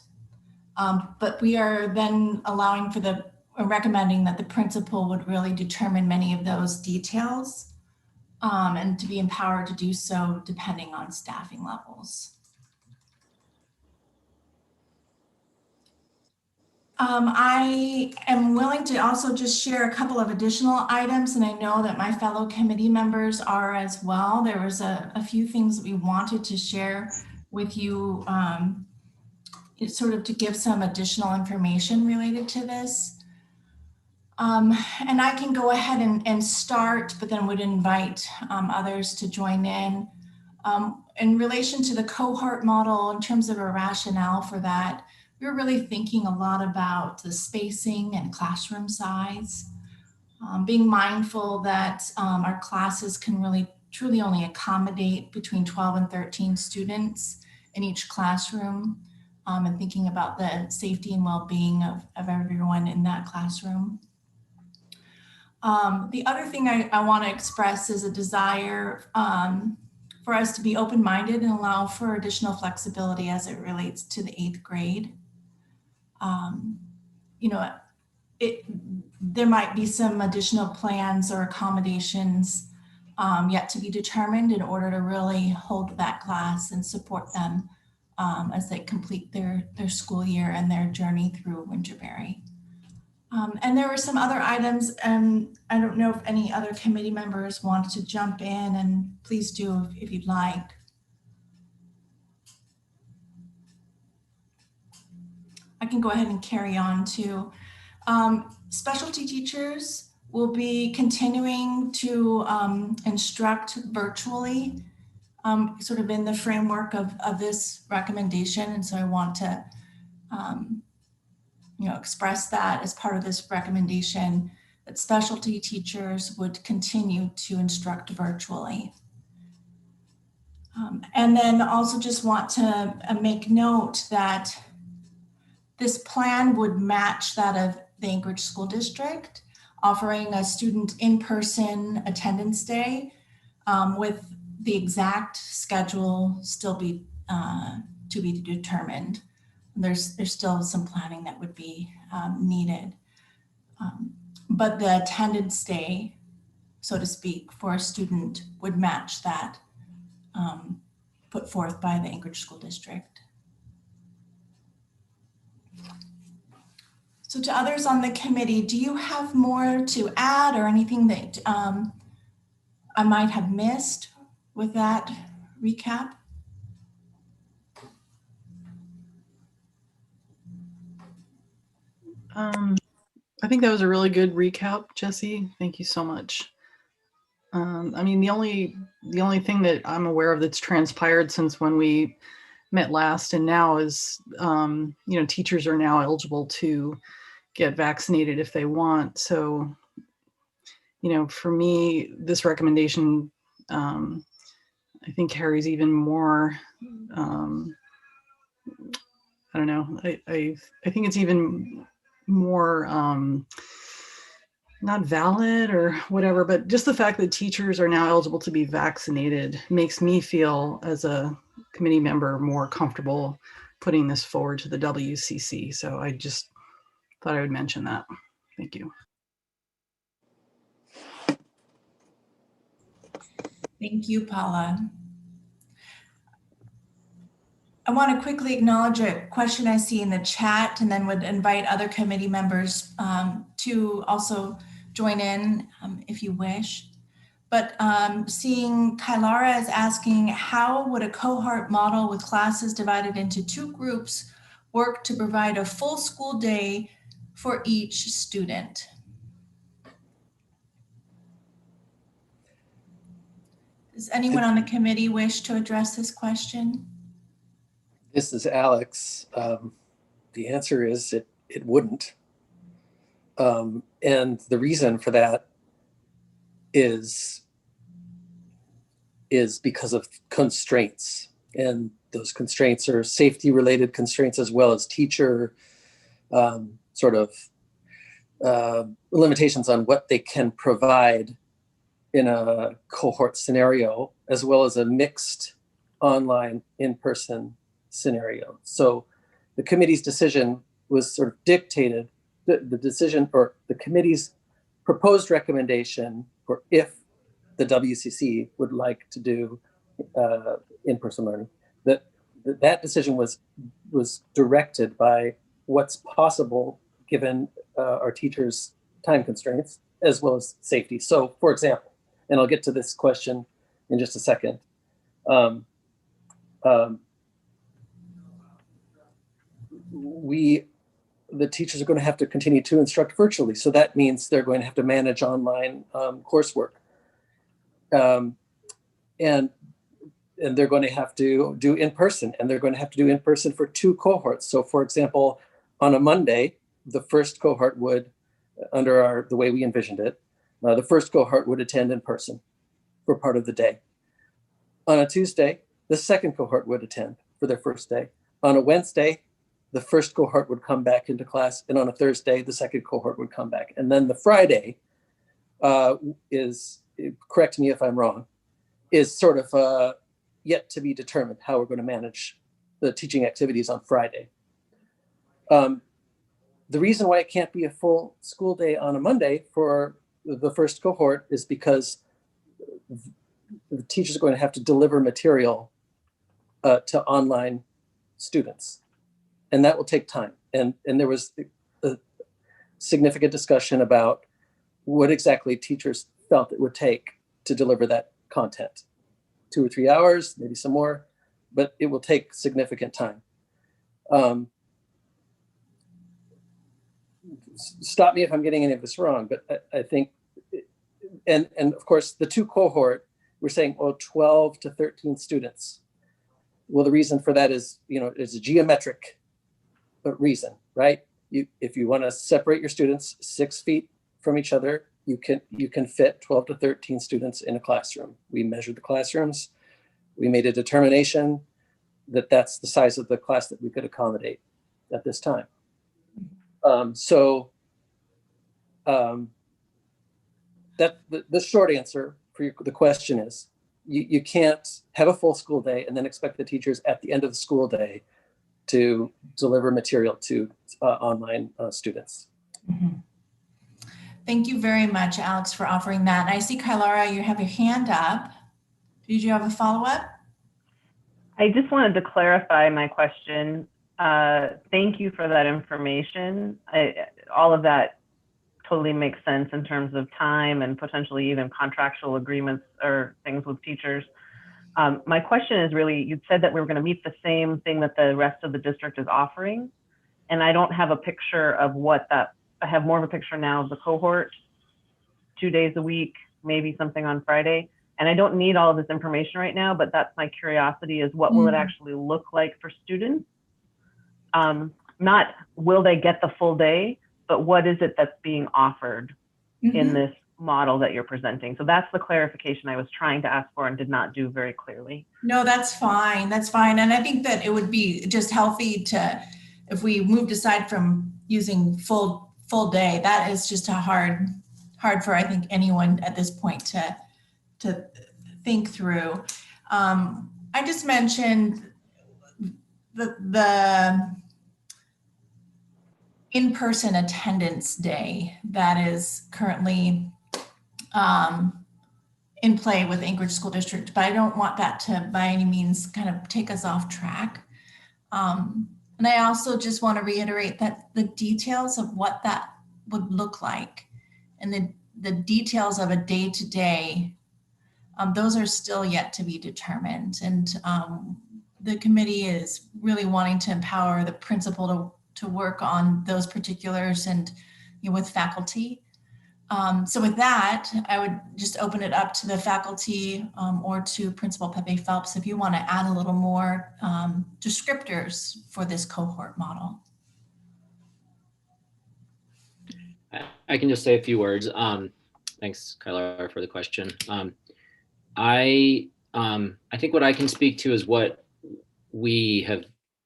but we are then allowing for the, recommending that the principal would really determine many of those details and to be empowered to do so depending on staffing levels. I am willing to also just share a couple of additional items, and I know that my fellow committee members are as well. There was a few things that we wanted to share with you, sort of to give some additional information related to this. And I can go ahead and start, but then would invite others to join in. In relation to the cohort model, in terms of a rationale for that, we're really thinking a lot about the spacing and classroom size, being mindful that our classes can really truly only accommodate between 12 and 13 students in each classroom, and thinking about the safety and well-being of everyone in that classroom. The other thing I want to express is a desire for us to be open-minded and allow for additional flexibility as it relates to the 8th grade. You know, there might be some additional plans or accommodations yet to be determined in order to really hold that class and support them as they complete their school year and their journey through Winterberry. And there were some other items, and I don't know if any other committee members want to jump in, and please do if you'd like. I can go ahead and carry on to specialty teachers will be continuing to instruct virtually, sort of in the framework of this recommendation. And so I want to you know, express that as part of this recommendation, that specialty teachers would continue to instruct virtually. And then also just want to make note that this plan would match that of the Anchorage School District, offering a student in-person attendance day with the exact schedule still be to be determined. There's still some planning that would be needed. But the attendance day, so to speak, for a student would match that put forth by the Anchorage School District. So to others on the committee, do you have more to add or anything that I might have missed with that recap? I think that was a really good recap, Jesse. Thank you so much. I mean, the only thing that I'm aware of that's transpired since when we met last and now is, you know, teachers are now eligible to get vaccinated if they want. So, you know, for me, this recommendation, I think carries even more, I don't know, I think it's even more not valid or whatever, but just the fact that teachers are now eligible to be vaccinated makes me feel, as a committee member, more comfortable putting this forward to the WCC. So I just thought I would mention that. Thank you. Thank you, Paula. I want to quickly acknowledge a question I see in the chat, and then would invite other committee members to also join in if you wish. But seeing Kailara is asking, how would a cohort model with classes divided into 2 groups work to provide a full school day for each student? Does anyone on the committee wish to address this question? This is Alex. The answer is it wouldn't. And the reason for that is because of constraints. And those constraints are safety related constraints as well as teacher limitations on what they can provide in a cohort scenario, as well as a mixed online in-person scenario. So the committee's decision was sort of dictated, the decision, or the committee's proposed recommendation for if the WCC would like to do in-person learning, that decision was directed by what's possible given our teachers' time constraints as well as safety. So, for example, and I'll get to this question in just a second. The teachers are going to have to continue to instruct virtually. So that means they're going to have to manage online coursework. And they're going to have to do in-person, and they're going to have to do in-person for 2 cohorts. So for example, on a Monday, the first cohort would, under the way we envisioned it, the first cohort would attend in person for part of the day. On a Tuesday, the second cohort would attend for their first day. On a Wednesday, the first cohort would come back into class, and on a Thursday, the second cohort would come back. And then the Friday is, correct me if I'm wrong, is sort of yet to be determined how we're going to manage the teaching activities on Friday. The reason why it can't be a full school day on a Monday for the first cohort is because the teachers are going to have to deliver material to online students, and that will take time. And there was a significant discussion about what exactly teachers felt it would take to deliver that content. 2 or 3 hours, maybe some more, but it will take significant time. Stop me if I'm getting any of this wrong, but I think, and of course, the 2 cohort, we're saying, 12 to 13 students. Well, the reason for that is, it's a geometric reason, right? If you want to separate your students 6 feet from each other, you can fit 12 to 13 students in a classroom. We measured the classrooms. We made a determination that that's the size of the class that we could accommodate at this time. That the short answer for the question is you can't have a full school day and then expect the teachers at the end of the school day to deliver material to online students. Mm-hmm. Thank you very much, Alex, for offering that. And I see, Kailara, you have your hand up. Did you have a follow-up? I just wanted to clarify my question. Thank you for that information. All of that totally makes sense in terms of time and potentially even contractual agreements or things with teachers. My question is really, you said that we were going to meet the same thing that the rest of the district is offering, and I don't have a picture of what that, I have more of a picture now of the cohort, 2 days a week, maybe something on Friday. And I don't need all of this information right now, but that's my curiosity, is what will it actually look like for students? Not will they get the full day, but what is it that's being offered in this model that you're presenting? So that's the clarification I was trying to ask for and did not do very clearly. No, that's fine. That's fine. And I think that it would be just healthy to, if we moved aside from using full day, that is just a hard hard for, I think, anyone at this point to think through. I just mentioned the in-person attendance day that is currently in play with Anchorage School District, but I don't want that to by any means kind of take us off track. And I also just want to reiterate that the details of what that would look like and the details of a day-to-day, those are still yet to be determined. And the committee is really wanting to empower the principal to work on those particulars and with faculty. So with that, I would just open it up to the faculty or to Principal Pepe Phelps if you want to add a little more descriptors for this cohort model. I can just say a few words. Thanks, Kylar, for the question. I think what I can speak to is what we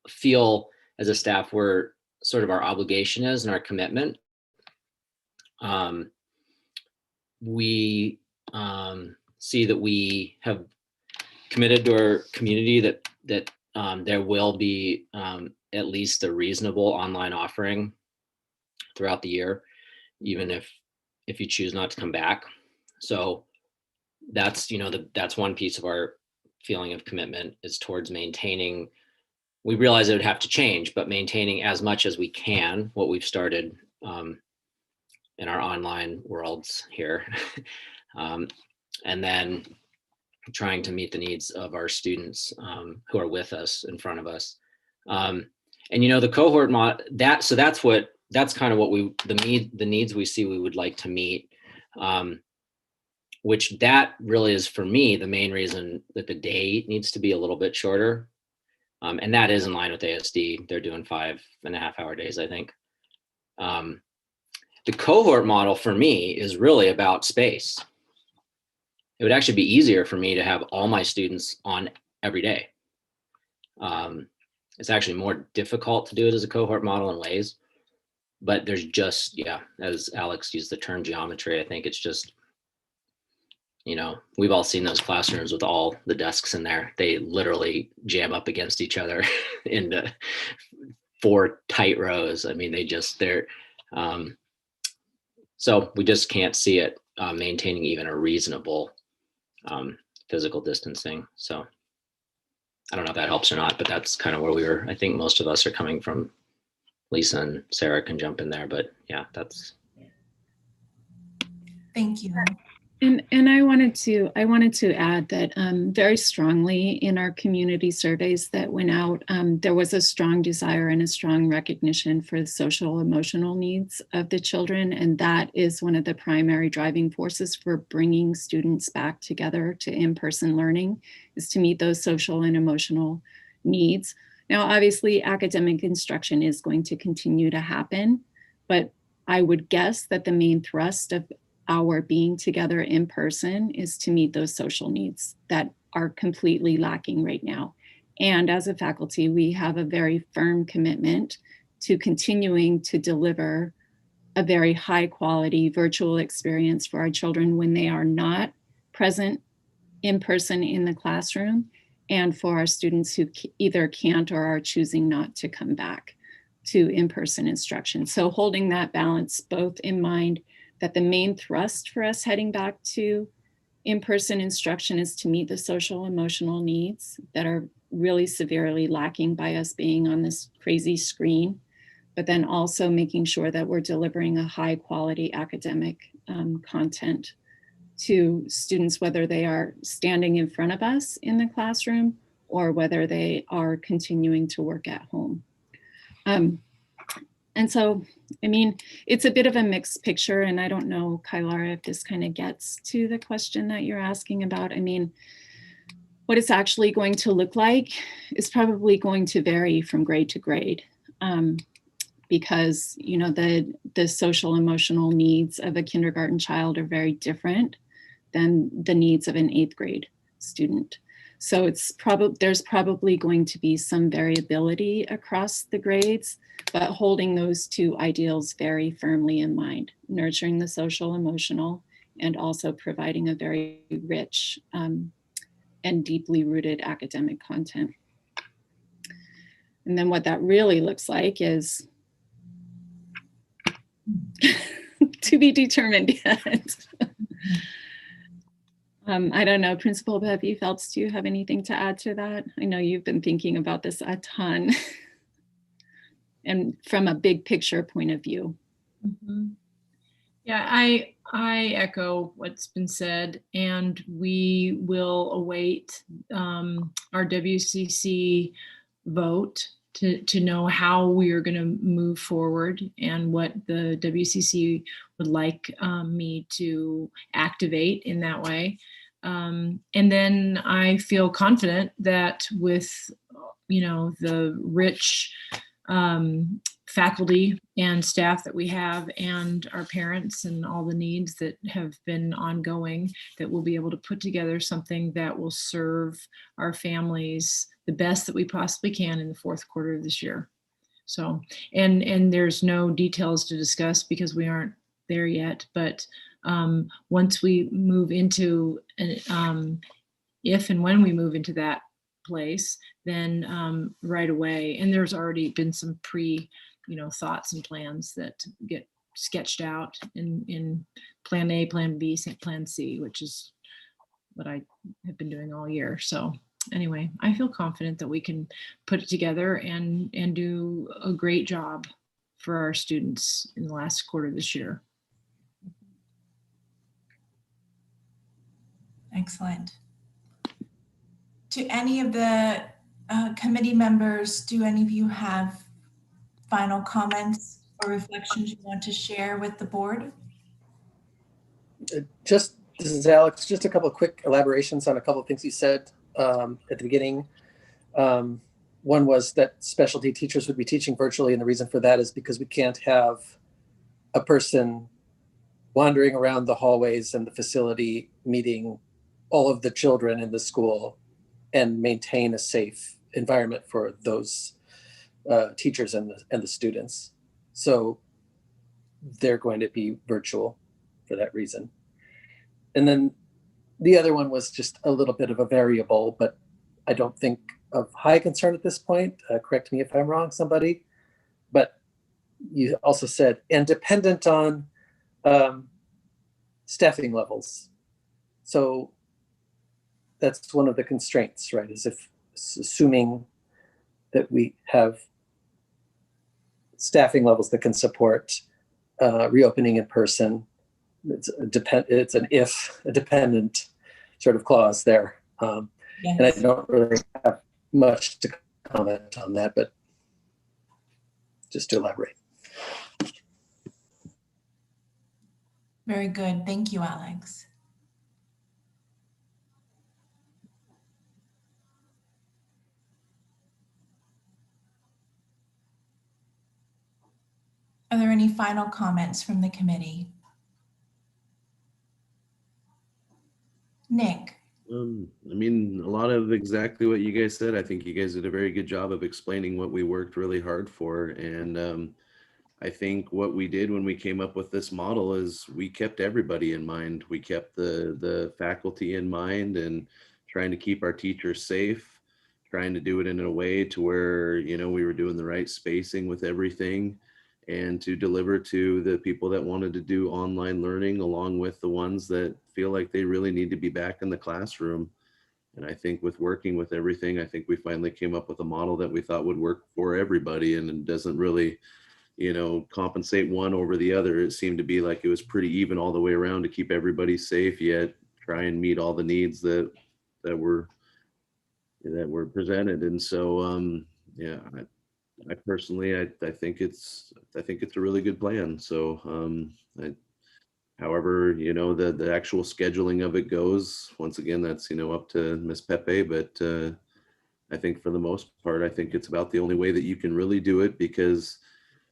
feel as a staff where sort of our obligation is and our commitment. We see that we have committed to our community that there will be at least a reasonable online offering throughout the year, even if you choose not to come back. So that's that's one piece of our feeling of commitment is towards maintaining. We realize it would have to change, but maintaining as much as we can what we've started in our online worlds here. And then trying to meet the needs of our students who are with us, in front of us. And the cohort mod, that's kind of what the needs we see we would like to meet, which that really is for me the main reason that the day needs to be a little bit shorter. And that is in line with ASD. They're doing 5.5-hour days, I think. The cohort model for me is really about space. It would actually be easier for me to have all my students on every day. It's actually more difficult to do it as a cohort model in ways, but there's just, as Alex used the term geometry, I think it's just, we've all seen those classrooms with all the desks in there. They literally jam up against each other into 4 tight rows. I mean, so we just can't see it maintaining even a reasonable physical distancing. So I don't know if that helps or not, but that's kind of where I think most of us are coming from. Lisa and Sarah can jump in there, but yeah, that's. Thank you. And I wanted to add that very strongly in our community surveys that went out, there was a strong desire and a strong recognition for the social emotional needs of the children. And that is one of the primary driving forces for bringing students back together to in-person learning, is to meet those social and emotional needs. Now, obviously, academic instruction is going to continue to happen, but I would guess that the main thrust of our being together in person is to meet those social needs that are completely lacking right now. And as a faculty, we have a very firm commitment to continuing to deliver a very high quality virtual experience for our children when they are not present in person in the classroom, and for our students who either can't or are choosing not to come back to in-person instruction. So holding that balance both in mind, that the main thrust for us heading back to in-person instruction is to meet the social emotional needs that are really severely lacking by us being on this crazy screen, but then also making sure that we're delivering a high quality academic content to students, whether they are standing in front of us in the classroom or whether they are continuing to work at home. And so, I mean, it's a bit of a mixed picture, and I don't know, Kylar, if this kind of gets to the question that you're asking about. I mean, what it's actually going to look like is probably going to vary from grade to grade, because, you know, the social emotional needs of a kindergarten child are very different than the needs of an 8th grade student. So there's probably going to be some variability across the grades, but holding those two ideals very firmly in mind, nurturing the social emotional and also providing a very rich and deeply rooted academic content. And then what that really looks like is to be determined yet. I don't know, Principal Pepe Phelps, do you have anything to add to that? I know you've been thinking about this a ton and from a big picture point of view. Yeah, I echo what's been said, and we will await our WCC vote to know how we are going to move forward and what the WCC would like me to activate in that way. And then I feel confident that with, the rich faculty and staff that we have and our parents and all the needs that have been ongoing, that we'll be able to put together something that will serve our families the best that we possibly can in the fourth quarter of this year. So, and there's no details to discuss because we aren't there yet, but once we move into, if and when we move into that place, then right away, and there's already been some thoughts and plans that get sketched out in plan A, plan B, plan C, which is what I have been doing all year. So anyway, I feel confident that we can put it together and do a great job for our students in the last quarter of this year. Excellent. To any of the committee members, do any of you have final comments or reflections you want to share with the board? This is Alex, just a couple of quick elaborations on a couple of things you said at the beginning. One was that specialty teachers would be teaching virtually, and the reason for that is because we can't have a person wandering around the hallways and the facility meeting all of the children in the school and maintain a safe environment for those teachers and the students. So they're going to be virtual for that reason. And then the other one was just a little bit of a variable, but I don't think of high concern at this point. Correct me if I'm wrong, somebody. But you also said, and dependent on staffing levels. So that's one of the constraints, right? Is if assuming that we have staffing levels that can support reopening in person. It's a dependent sort of clause there. Yes. And I don't really have much to comment on that, but just to elaborate. Very good. Thank you, Alex. Are there any final comments from the committee? Nick. I mean, a lot of exactly what you guys said. I think you guys did a very good job of explaining what we worked really hard for. And I think what we did when we came up with this model is we kept everybody in mind. We kept the faculty in mind and trying to keep our teachers safe, trying to do it in a way to where, we were doing the right spacing with everything, and to deliver to the people that wanted to do online learning along with the ones that feel like they really need to be back in the classroom. And I think with working with everything, I think we finally came up with a model that we thought would work for everybody, and it doesn't really, compensate one over the other. It seemed to be like it was pretty even all the way around to keep everybody safe, yet try and meet all the needs that were presented. And so, yeah, I personally, I think it's a really good plan. So, however, the actual scheduling of it goes, once again, that's, up to Miss Pepe, but I think for the most part, I think it's about the only way that you can really do it, because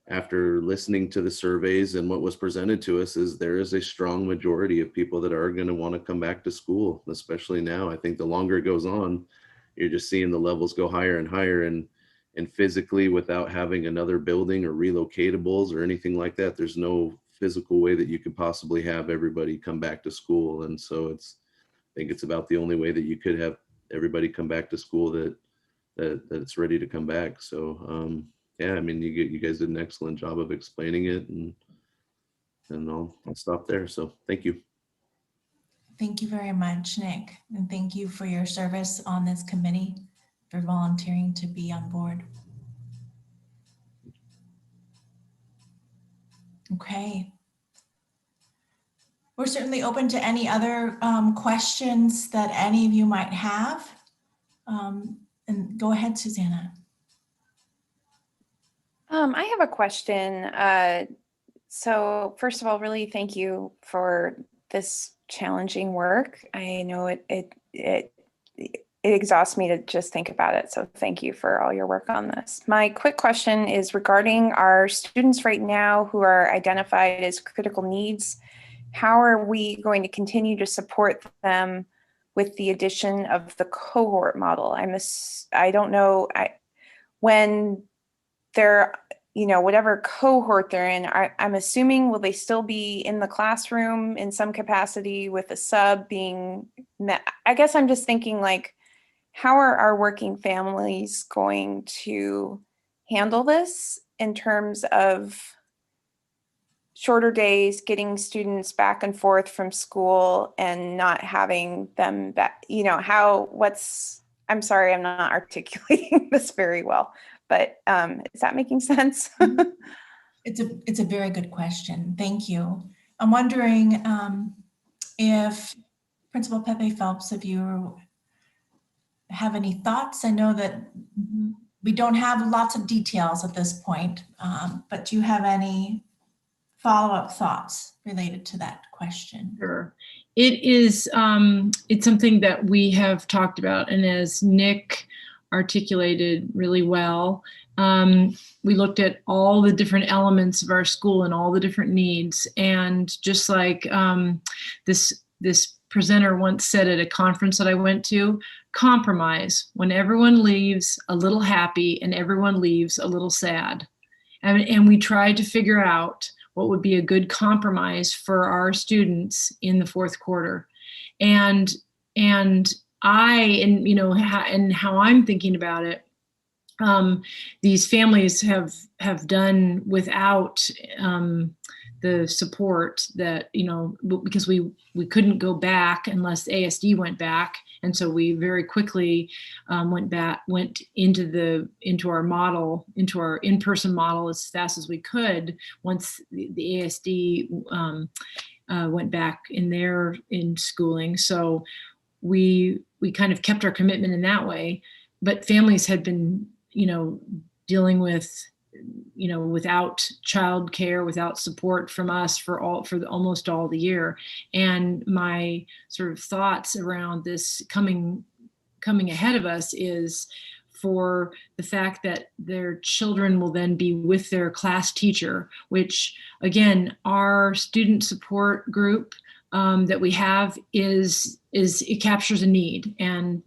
after listening to the surveys and what was presented to us, is there is a strong majority of people that are going to want to come back to school, especially now. I think the longer it goes on, you're just seeing the levels go higher and higher, and physically, without having another building or relocatables or anything like that, there's no physical way that you could possibly have everybody come back to school. And so I think it's about the only way that you could have everybody come back to school that it's ready to come back. So yeah, I mean, you guys did an excellent job of explaining it, and I'll stop there. So thank you. Thank you very much, Nick. And thank you for your service on this committee, for volunteering to be on board. Okay. We're certainly open to any other questions that any of you might have. And go ahead, Susanna. I have a question. So first of all, really thank you for this challenging work. I know it exhausts me to just think about it. So thank you for all your work on this. My quick question is regarding our students right now who are identified as critical needs. How are we going to continue to support them with the addition of the cohort model? I don't know, when they're, whatever cohort they're in, I'm assuming, will they still be in the classroom in some capacity with a sub being met? I guess I'm just thinking, like, how are our working families going to handle this in terms of shorter days, getting students back and forth from school and not having them back, I'm sorry, I'm not articulating this very well, but is that making sense? It's a very good question. Thank you. I'm wondering if Principal Pepe Phelps, if you have any thoughts. I know that we don't have lots of details at this point, but do you have any follow-up thoughts related to that question? Sure. It is, it's something that we have talked about, and as Nick articulated really well, we looked at all the different elements of our school and all the different needs. And just like this presenter once said at a conference that I went to, compromise when everyone leaves a little happy and everyone leaves a little sad. And we tried to figure out what would be a good compromise for our students in the fourth quarter. And how I'm thinking about it, these families have done without the support that, because we couldn't go back unless ASD went back. And so we very quickly went into our model, into our in-person model as fast as we could once the ASD went back in schooling. So we kind of kept our commitment in that way, but families had been, dealing with, without childcare, without support from us for almost all the year. And my sort of thoughts around this coming ahead of us is for the fact that their children will then be with their class teacher, which again, our student support group that we have it captures a need, and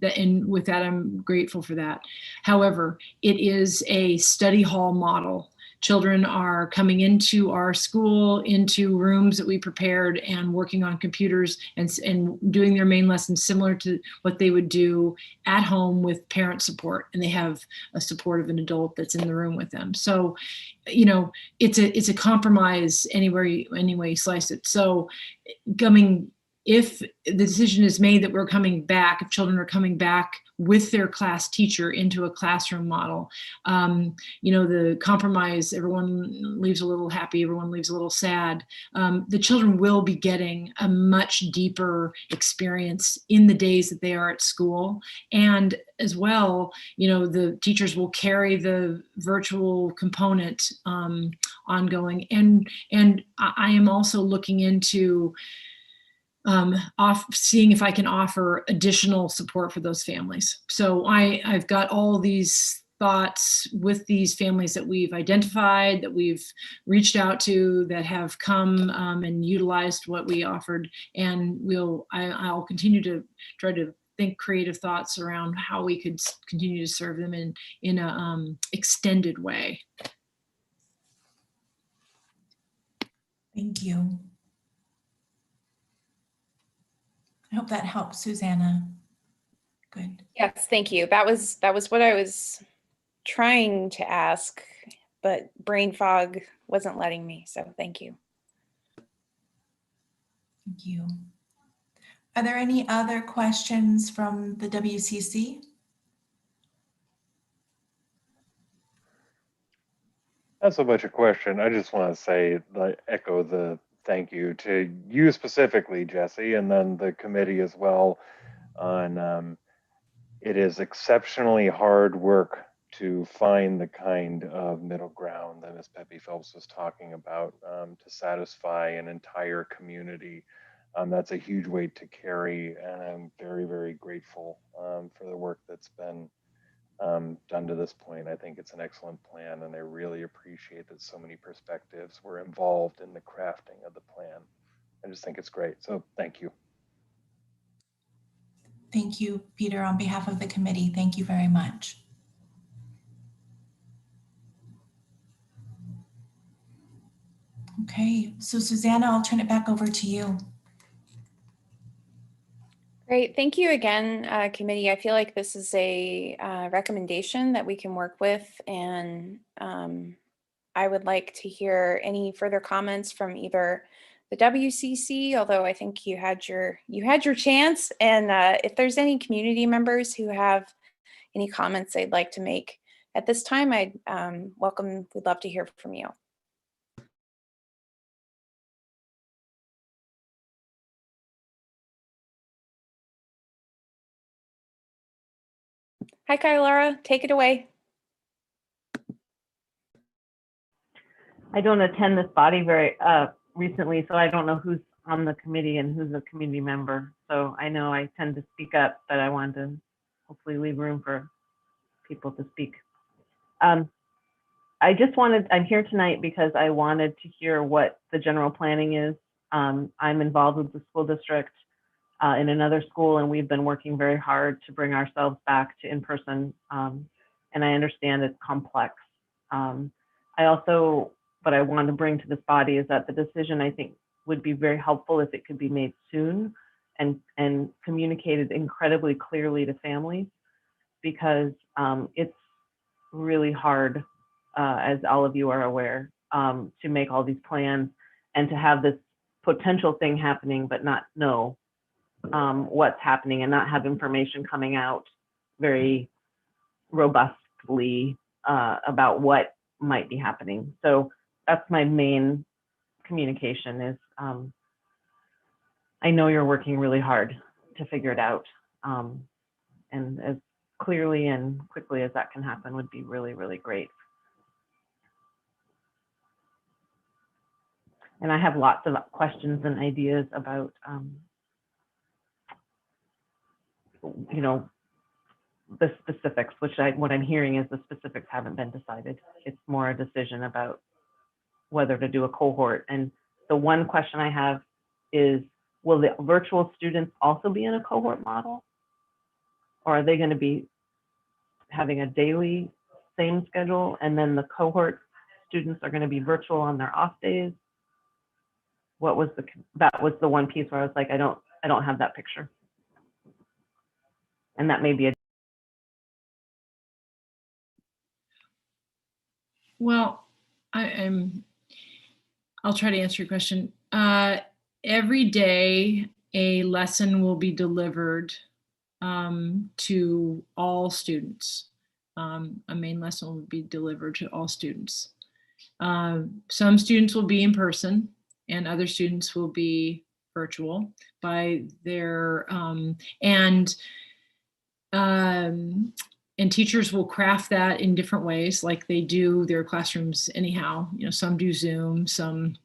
with that, I'm grateful for that. However, it is a study hall model. Children are coming into our school, into rooms that we prepared, and working on computers and doing their main lessons similar to what they would do at home with parent support. And they have a support of an adult that's in the room with them. So, it's a compromise any way you slice it. So if the decision is made that we're coming back, if children are coming back with their class teacher into a classroom model, the compromise, everyone leaves a little happy, everyone leaves a little sad. The children will be getting a much deeper experience in the days that they are at school. And as well, the teachers will carry the virtual component ongoing. And I am also looking into seeing if I can offer additional support for those families. So I've got all these thoughts with these families that we've identified, that we've reached out to, that have come and utilized what we offered. And I'll continue to try to think creative thoughts around how we could continue to serve them in a extended way. Thank you. I hope that helps, Susanna. Good. Yes, thank you. That was what I was trying to ask, but brain fog wasn't letting me. So thank you. Thank you. Are there any other questions from the WCC? Not so much a question. I just want to say, echo the thank you to you specifically, Jesse, and then the committee as well on it is exceptionally hard work to find the kind of middle ground that Ms. Pepe Phelps was talking about to satisfy an entire community. That's a huge weight to carry, and I'm very, very grateful for the work that's been done to this point. I think it's an excellent plan, and I really appreciate that so many perspectives were involved in the crafting of the plan. I just think it's great. So thank you. Thank you, Peter, on behalf of the committee. Thank you very much. Okay, so Susanna, I'll turn it back over to you. Great. Thank you again, committee. I feel like this is a recommendation that we can work with, and I would like to hear any further comments from either the WCC, although I think you had your chance, and if there's any community members who have any comments they'd like to make at this time, I'd we'd love to hear from you. Hi, Kylara, take it away. I don't attend this body very recently, so I don't know who's on the committee and who's a community member. So I know I tend to speak up, but I wanted to hopefully leave room for people to speak. I'm here tonight because I wanted to hear what the general planning is. I'm involved with the school district in another school, and we've been working very hard to bring ourselves back to in-person. And I understand it's complex. What I want to bring to this body is that the decision, I think, would be very helpful if it could be made soon and communicated incredibly clearly to families, because it's really hard, as all of you are aware, to make all these plans and to have this potential thing happening but not know what's happening and not have information coming out very robustly about what might be happening. So that's my main communication is, I know you're working really hard to figure it out. And as clearly and quickly as that can happen would be really, really great. And I have lots of questions and ideas about, you know, the specifics, which what I'm hearing is the specifics haven't been decided. It's more a decision about whether to do a cohort. And the one question I have is, will the virtual students also be in a cohort model? Or are they going to be having a daily same schedule, and then the cohort students are going to be virtual on their off days? That was the one piece where I was like, I don't have that picture. And that may be a Well, I'll try to answer your question. Every day, a lesson will be delivered to all students. A main lesson will be delivered to all students. Some students will be in person, and other students will be virtual by their and teachers will craft that in different ways, like they do their classrooms anyhow. You know, some do Zoom, some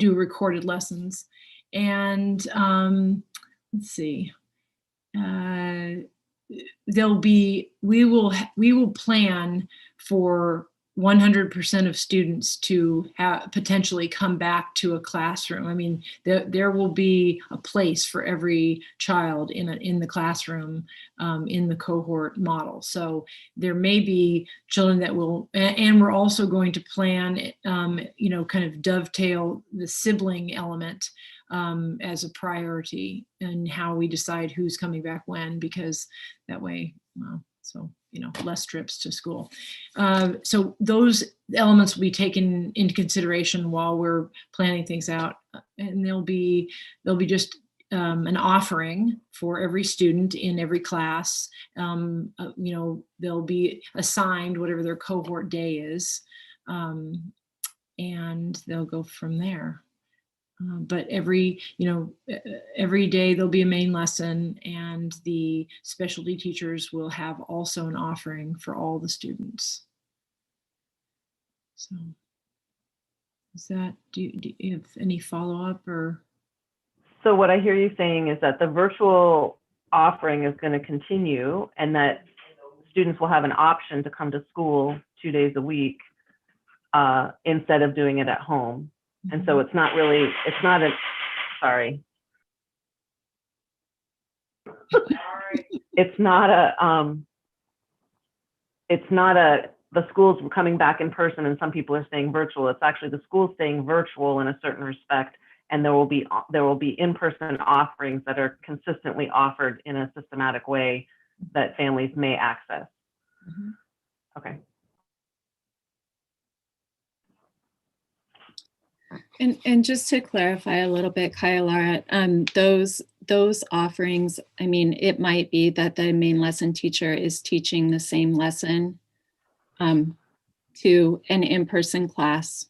do recorded lessons. And let's see, we will plan for 100% of students to potentially come back to a classroom. I mean, there will be a place for every child in the classroom in the cohort model. So there may be children that will, and we're also going to plan, kind of dovetail the sibling element as a priority and how we decide who's coming back when, because that way, less trips to school. So those elements will be taken into consideration while we're planning things out, and there'll be just an offering for every student in every class. They'll be assigned whatever their cohort day is, and they'll go from there. But every day there'll be a main lesson, and the specialty teachers will have also an offering for all the students. So is that, do you have any follow-up or? So what I hear you saying is that the virtual offering is going to continue, and that students will have an option to come to school 2 days a week instead of doing it at home. And so it's not the schools coming back in person and some people are staying virtual. It's actually the schools staying virtual in a certain respect, and there will be in-person offerings that are consistently offered in a systematic way that families may access. Mm-hmm. Okay. And just to clarify a little bit, Kaya those offerings, I mean, it might be that the main lesson teacher is teaching the same lesson to an in-person class,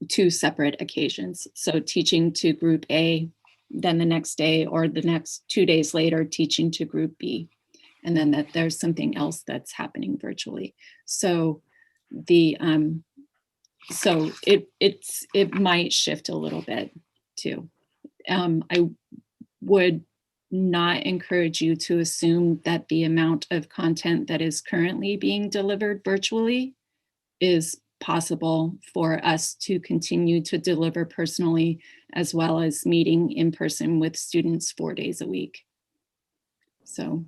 2 separate occasions. So teaching to group A, then the next day or the next 2 days later, teaching to group B. And then that there's something else that's happening virtually. So it might shift a little bit too. I would not encourage you to assume that the amount of content that is currently being delivered virtually is possible for us to continue to deliver personally, as well as meeting in person with students 4 days a week. So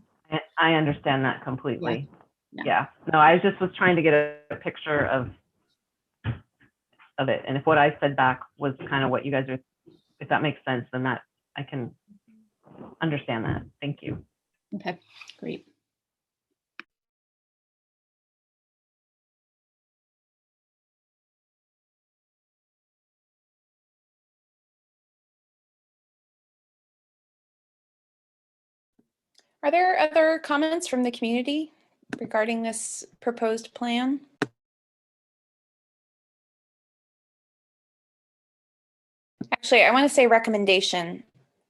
I understand that completely. Yeah. No, I just was trying to get a picture of it. And if what I said back was kind of what you guys are, if that makes sense, then that I can understand that. Thank you. Okay, great. Are there other comments from the community regarding this proposed plan? Actually, I want to say recommendation.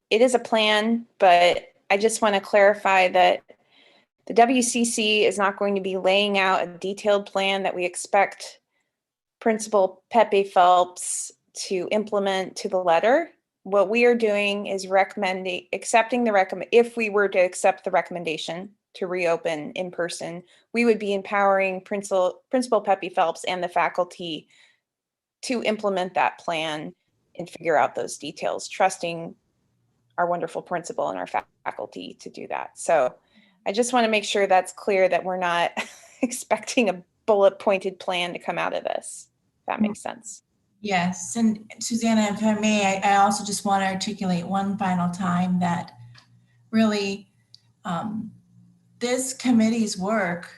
It is a plan, but I just want to clarify that the WCC is not going to be laying out a detailed plan that we expect Principal Pepe Phelps to implement to the letter. What we are doing is if we were to accept the recommendation to reopen in person, we would be empowering Principal Pepe Phelps and the faculty to implement that plan and figure out those details, trusting our wonderful principal and our faculty to do that. So I just want to make sure that's clear, that we're not expecting a bullet pointed plan to come out of this, if that makes sense. Yes, and Susanna, if I may, I also just want to articulate one final time that really this committee's work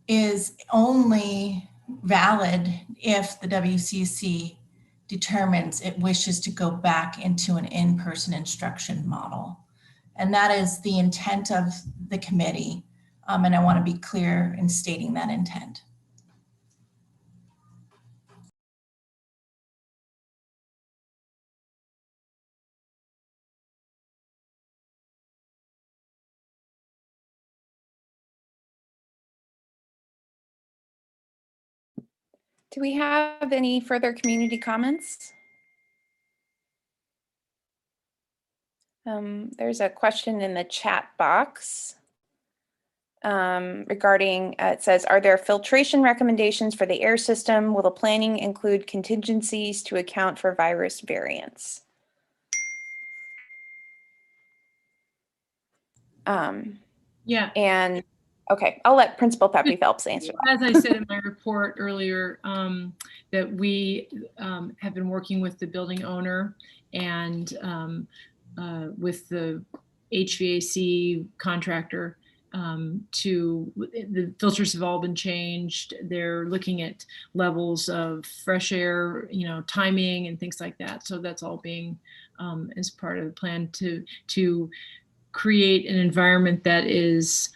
is only valid if the WCC determines it wishes to go back into an in-person instruction model. And that is the intent of the committee. And I want to be clear in stating that intent. Do we have any further community comments? There's a question in the chat box. regarding, it says, are there filtration recommendations for the air system? Will the planning include contingencies to account for virus variants? Yeah. And okay, I'll let Principal Pepe Phelps answer that. As I said in my report earlier, that we have been working with the building owner and with the HVAC contractor the filters have all been changed. They're looking at levels of fresh air, timing and things like that. So that's all being as part of the plan to create an environment that is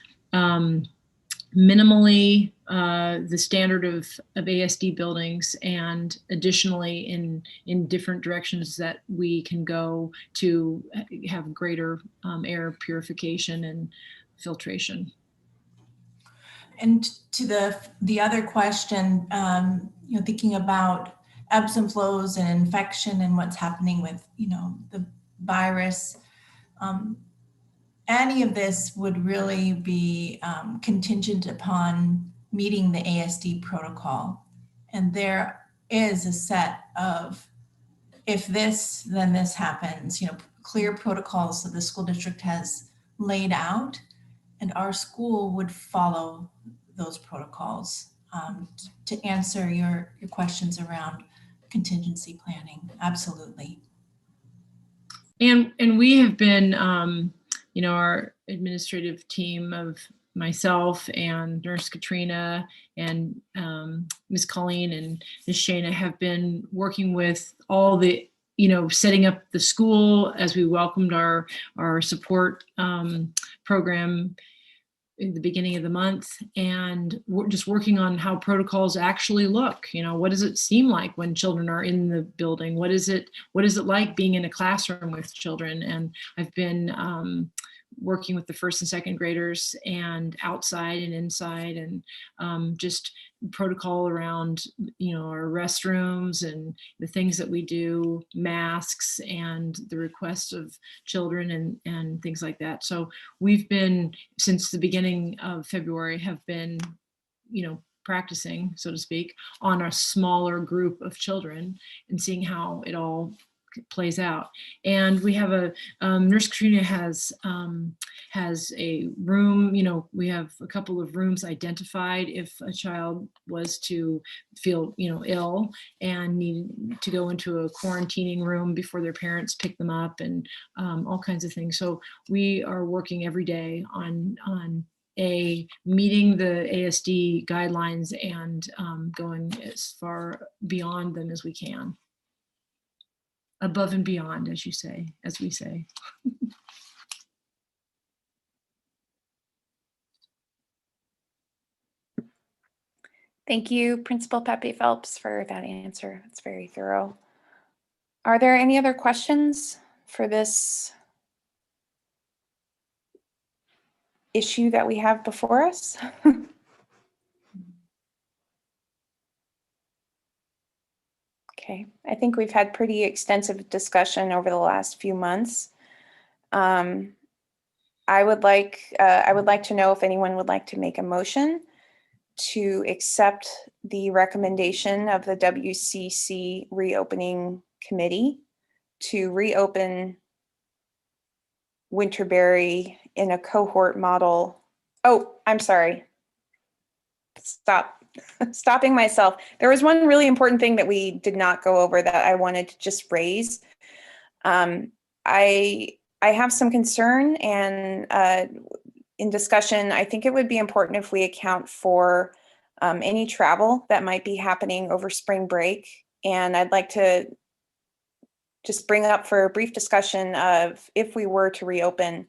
minimally the standard of ASD buildings, and additionally in different directions that we can go to have greater air purification and filtration. And to the other question, thinking about ebbs and flows and infection and what's happening with, the virus, any of this would really be contingent upon meeting the ASD protocol. And there is a set of, if this, then this happens, clear protocols that the school district has laid out, and our school would follow those protocols to answer your questions around contingency planning. Absolutely. And we have been, our administrative team of myself and Nurse Katrina and Ms. Colleen and Ms. Shana have been working with all the, setting up the school as we welcomed our support program in the beginning of the month, and we're just working on how protocols actually look. What does it seem like when children are in the building? What is it like being in a classroom with children? And I've been working with the first and second graders and outside and inside, and just protocol around, our restrooms and the things that we do, masks and the requests of children and things like that. So we've been, since the beginning of February, have been, practicing, so to speak, on a smaller group of children and seeing how it all plays out. And we have a Nurse Katrina has a room, we have a couple of rooms identified if a child was to feel ill and need to go into a quarantining room before their parents pick them up, and all kinds of things. So we are working every day on meeting the ASD guidelines and going as far beyond them as we can. Above and beyond, as we say. Thank you, Principal Pepe Phelps, for that answer. It's very thorough. Are there any other questions for this issue that we have before us? Okay, I think we've had pretty extensive discussion over the last few months. I would like to know if anyone would like to make a motion to accept the recommendation of the WCC reopening committee to reopen Winterberry in a cohort model. Oh, I'm sorry. Stopping myself. There was one really important thing that we did not go over that I wanted to just raise. I have some concern, and in discussion, I think it would be important if we account for any travel that might be happening over spring break. And I'd like to just bring up for a brief discussion of, if we were to reopen,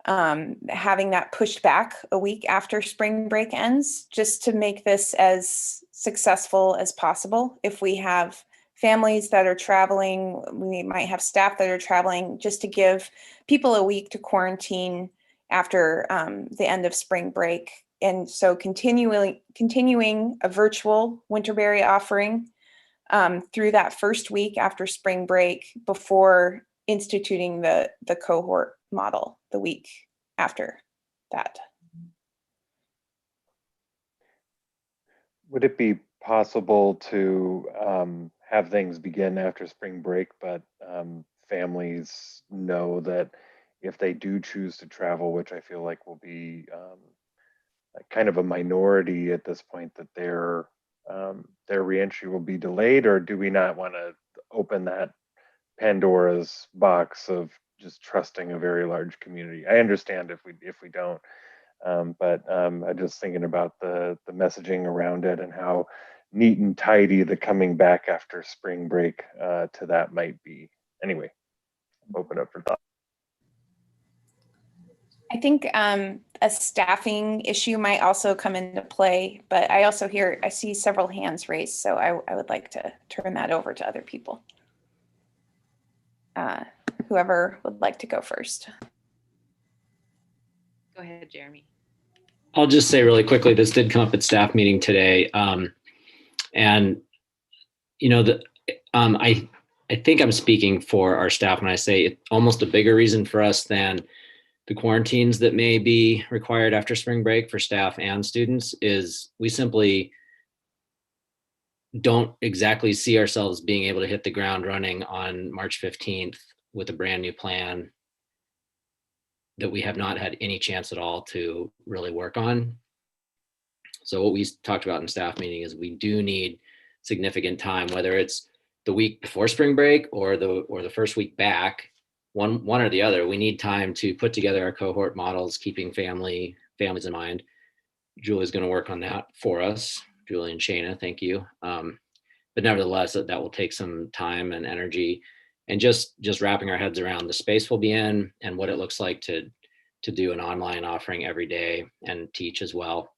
having that pushed back a week after spring break ends, just to make this as successful as possible. If we have families that are traveling, we might have staff that are traveling, just to give people a week to quarantine after the end of spring break. And so continuing a virtual Winterberry offering through that first week after spring break, before instituting the cohort model the week after that. would it be possible to have things begin after spring break, but families know that if they do choose to travel, which I feel like will be kind of a minority at this point, that their reentry will be delayed, or do we not want to open that Pandora's box of just trusting a very large community? I understand if we don't, but I'm just thinking about the messaging around it and how neat and tidy the coming back after spring break to that might be. Anyway, open up for thought. I think a staffing issue might also come into play, but I also I see several hands raised, so I would like to turn that over to other people. Whoever would like to go first. Go ahead, Jeremy. I'll just say really quickly, this did come up at staff meeting today. And, you know, I think I'm speaking for our staff when I say it's almost a bigger reason for us than the quarantines that may be required after spring break for staff and students is we simply don't exactly see ourselves being able to hit the ground running on March 15th with a brand new plan that we have not had any chance at all to really work on. So what we talked about in staff meeting is we do need significant time, whether it's the week before spring break or the first week back, one or the other. We need time to put together our cohort models, keeping families in mind. Julie's going to work on that for us. Julie and Shayna, thank you. But nevertheless, that will take some time and energy, and just wrapping our heads around the space we'll be in and what it looks like to do an online offering every day and teach as well.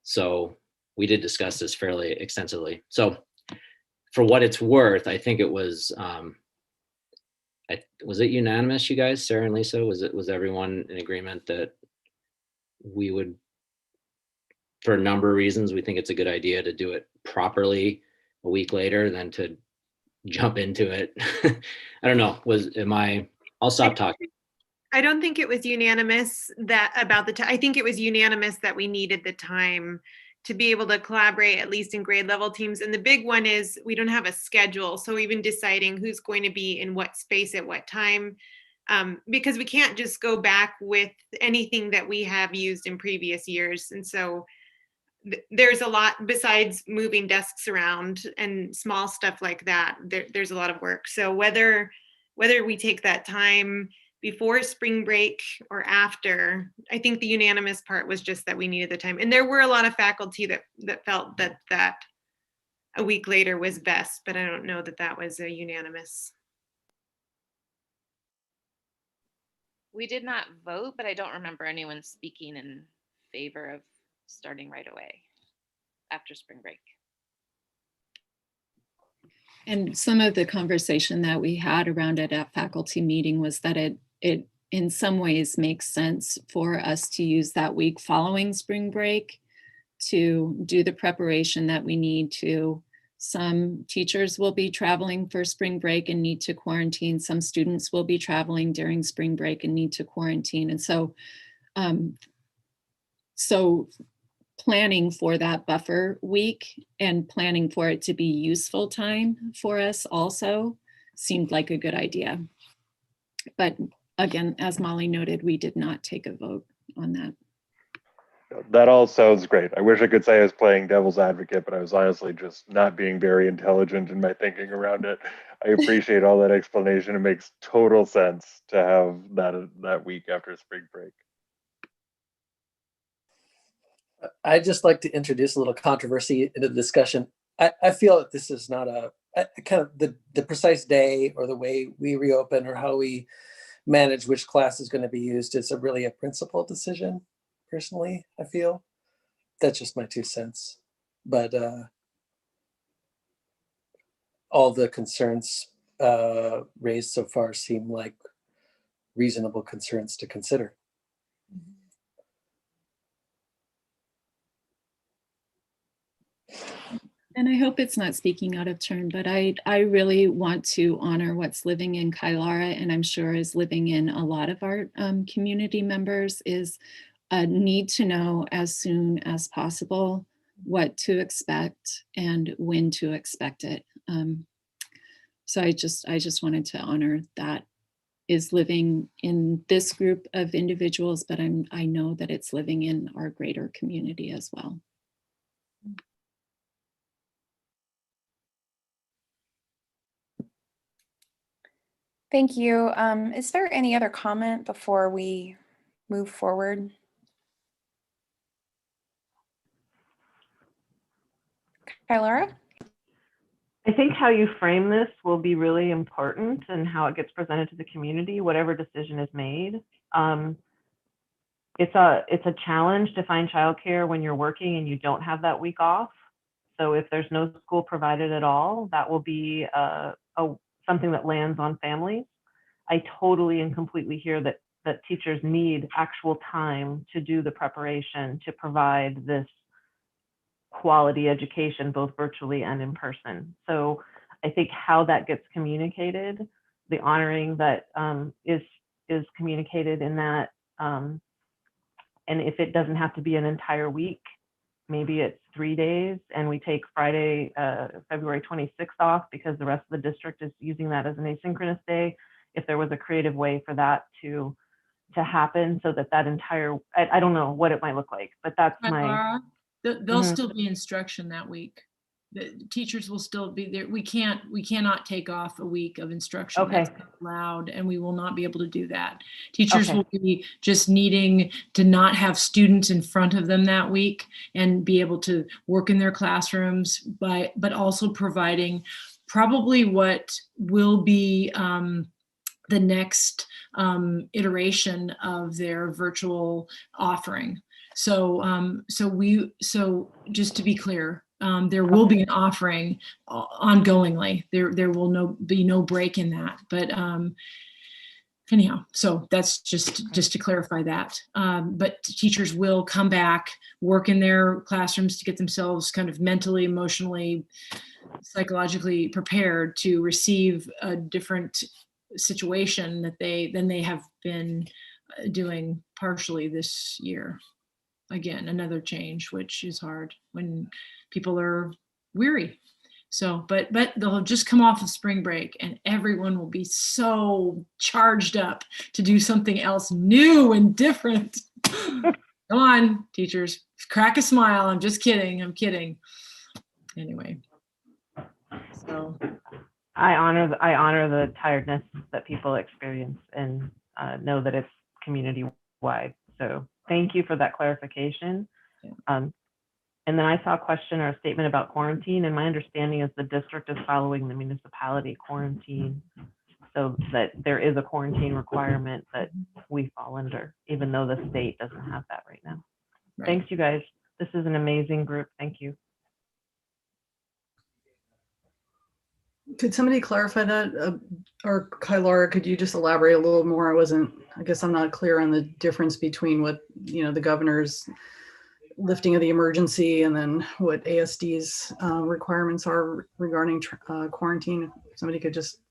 So we did discuss this fairly extensively. So for what it's worth, I think it was, was it unanimous, you guys, Sarah and Lisa? Was everyone in agreement that we would, for a number of reasons, we think it's a good idea to do it properly a week later than to jump into it? I don't know. I'll stop talking. I don't think it was unanimous about the time. I think it was unanimous that we needed the time to be able to collaborate, at least in grade level teams. And the big one is we don't have a schedule. So even deciding who's going to be in what space at what time, because we can't just go back with anything that we have used in previous years. And so there's a lot besides moving desks around and small stuff like that. There's a lot of work. So whether we take that time before spring break or after, I think the unanimous part was just that we needed the time. And there were a lot of faculty that felt that a week later was best, but I don't know that was a unanimous. We did not vote, but I don't remember anyone speaking in favor of starting right away after spring break. And some of the conversation that we had around it at faculty meeting was that it in some ways makes sense for us to use that week following spring break to do the preparation that we need to. Some teachers will be traveling for spring break and need to quarantine. Some students will be traveling during spring break and need to quarantine. And so, planning for that buffer week and planning for it to be useful time for us also seemed like a good idea. But again, as Molly noted, we did not take a vote on that. That all sounds great. I wish I could say I was playing devil's advocate, but I was honestly just not being very intelligent in my thinking around it. I appreciate all that explanation. It makes total sense to have that week after spring break. I'd just like to introduce a little controversy into the discussion. I feel that this is not a kind of the precise day or the way we reopen or how we manage which class is going to be used is really a principal decision. Personally, I feel that's just my 2 cents. But all the concerns raised so far seem like reasonable concerns to consider. And I hope it's not speaking out of turn, but I really want to honor what's living in Kailara, and I'm sure is living in a lot of our community members, is a need to know as soon as possible what to expect and when to expect it. So I just wanted to honor that is living in this group of individuals, but I know that it's living in our greater community as well. Thank you. Is there any other comment before we move forward? Kylara? I think how you frame this will be really important and how it gets presented to the community, whatever decision is made. It's a challenge to find childcare when you're working and you don't have that week off. So if there's no school provided at all, that will be something that lands on families. I totally and completely hear that teachers need actual time to do the preparation to provide this quality education, both virtually and in person. So I think how that gets communicated, the honoring that is communicated in that, and if it doesn't have to be an entire week, maybe it's 3 days and we take Friday, February 26th off because the rest of the district is using that as an asynchronous day. If there was a creative way for that to happen so that entire, I don't know what it might look like, but that's my. There'll still be instruction that week. The teachers will still be there. We cannot take off a week of instruction. Okay. That's not allowed, and we will not be able to do that. Teachers will be just needing to not have students in front of them that week and be able to work in their classrooms, but also providing probably what will be the next iteration of their virtual offering. So just to be clear, there will be an offering ongoingly. There will be no break in that. But anyhow, so that's just to clarify that. But teachers will come back, work in their classrooms to get themselves kind of mentally, emotionally, psychologically prepared to receive a different situation than they have been doing partially this year. Again, another change, which is hard when people are weary. So, but they'll just come off of spring break and everyone will be so charged up to do something else new and different. Come on, teachers, crack a smile. I'm just kidding. I'm kidding. Anyway, so I honor the tiredness that people experience and know that it's community wide. So thank you for that clarification. And then I saw a question or a statement about quarantine, and my understanding is the district is following the municipality quarantine, so that there is a quarantine requirement that we fall under, even though the state doesn't have that right now. Right. Thanks, you guys. This is an amazing group. Thank you. Could somebody clarify that? Or Kylara, could you just elaborate a little more? I guess I'm not clear on the difference between what, the governor's lifting of the emergency and then what ASD's requirements are regarding quarantine. If somebody could just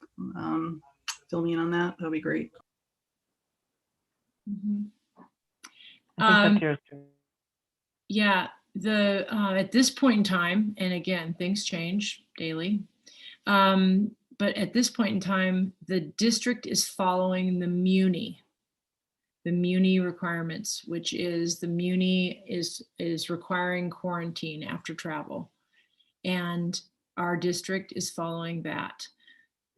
fill me in on that, that'd be great. I think that's yours too. Yeah, at this point in time, and again, things change daily. But at this point in time, the district is following the Muni requirements, which is the Muni is requiring quarantine after travel. And our district is following that.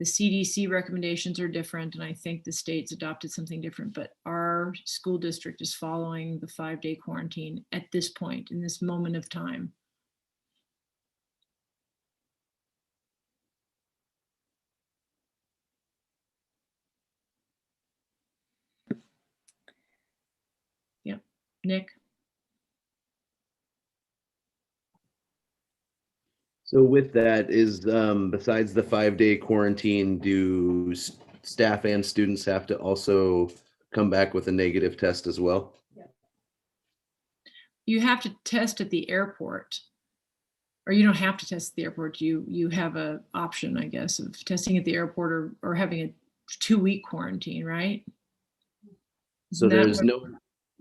The CDC recommendations are different, and I think the state's adopted something different, but our school district is following the 5-day quarantine at this point, in this moment of time. Nick? So with that, is besides the 5-day quarantine, do staff and students have to also come back with a negative test as well? You have to test at the airport, or you don't have to test at the airport. You have an option, I guess, of testing at the airport or having a 2-week quarantine, right? So there's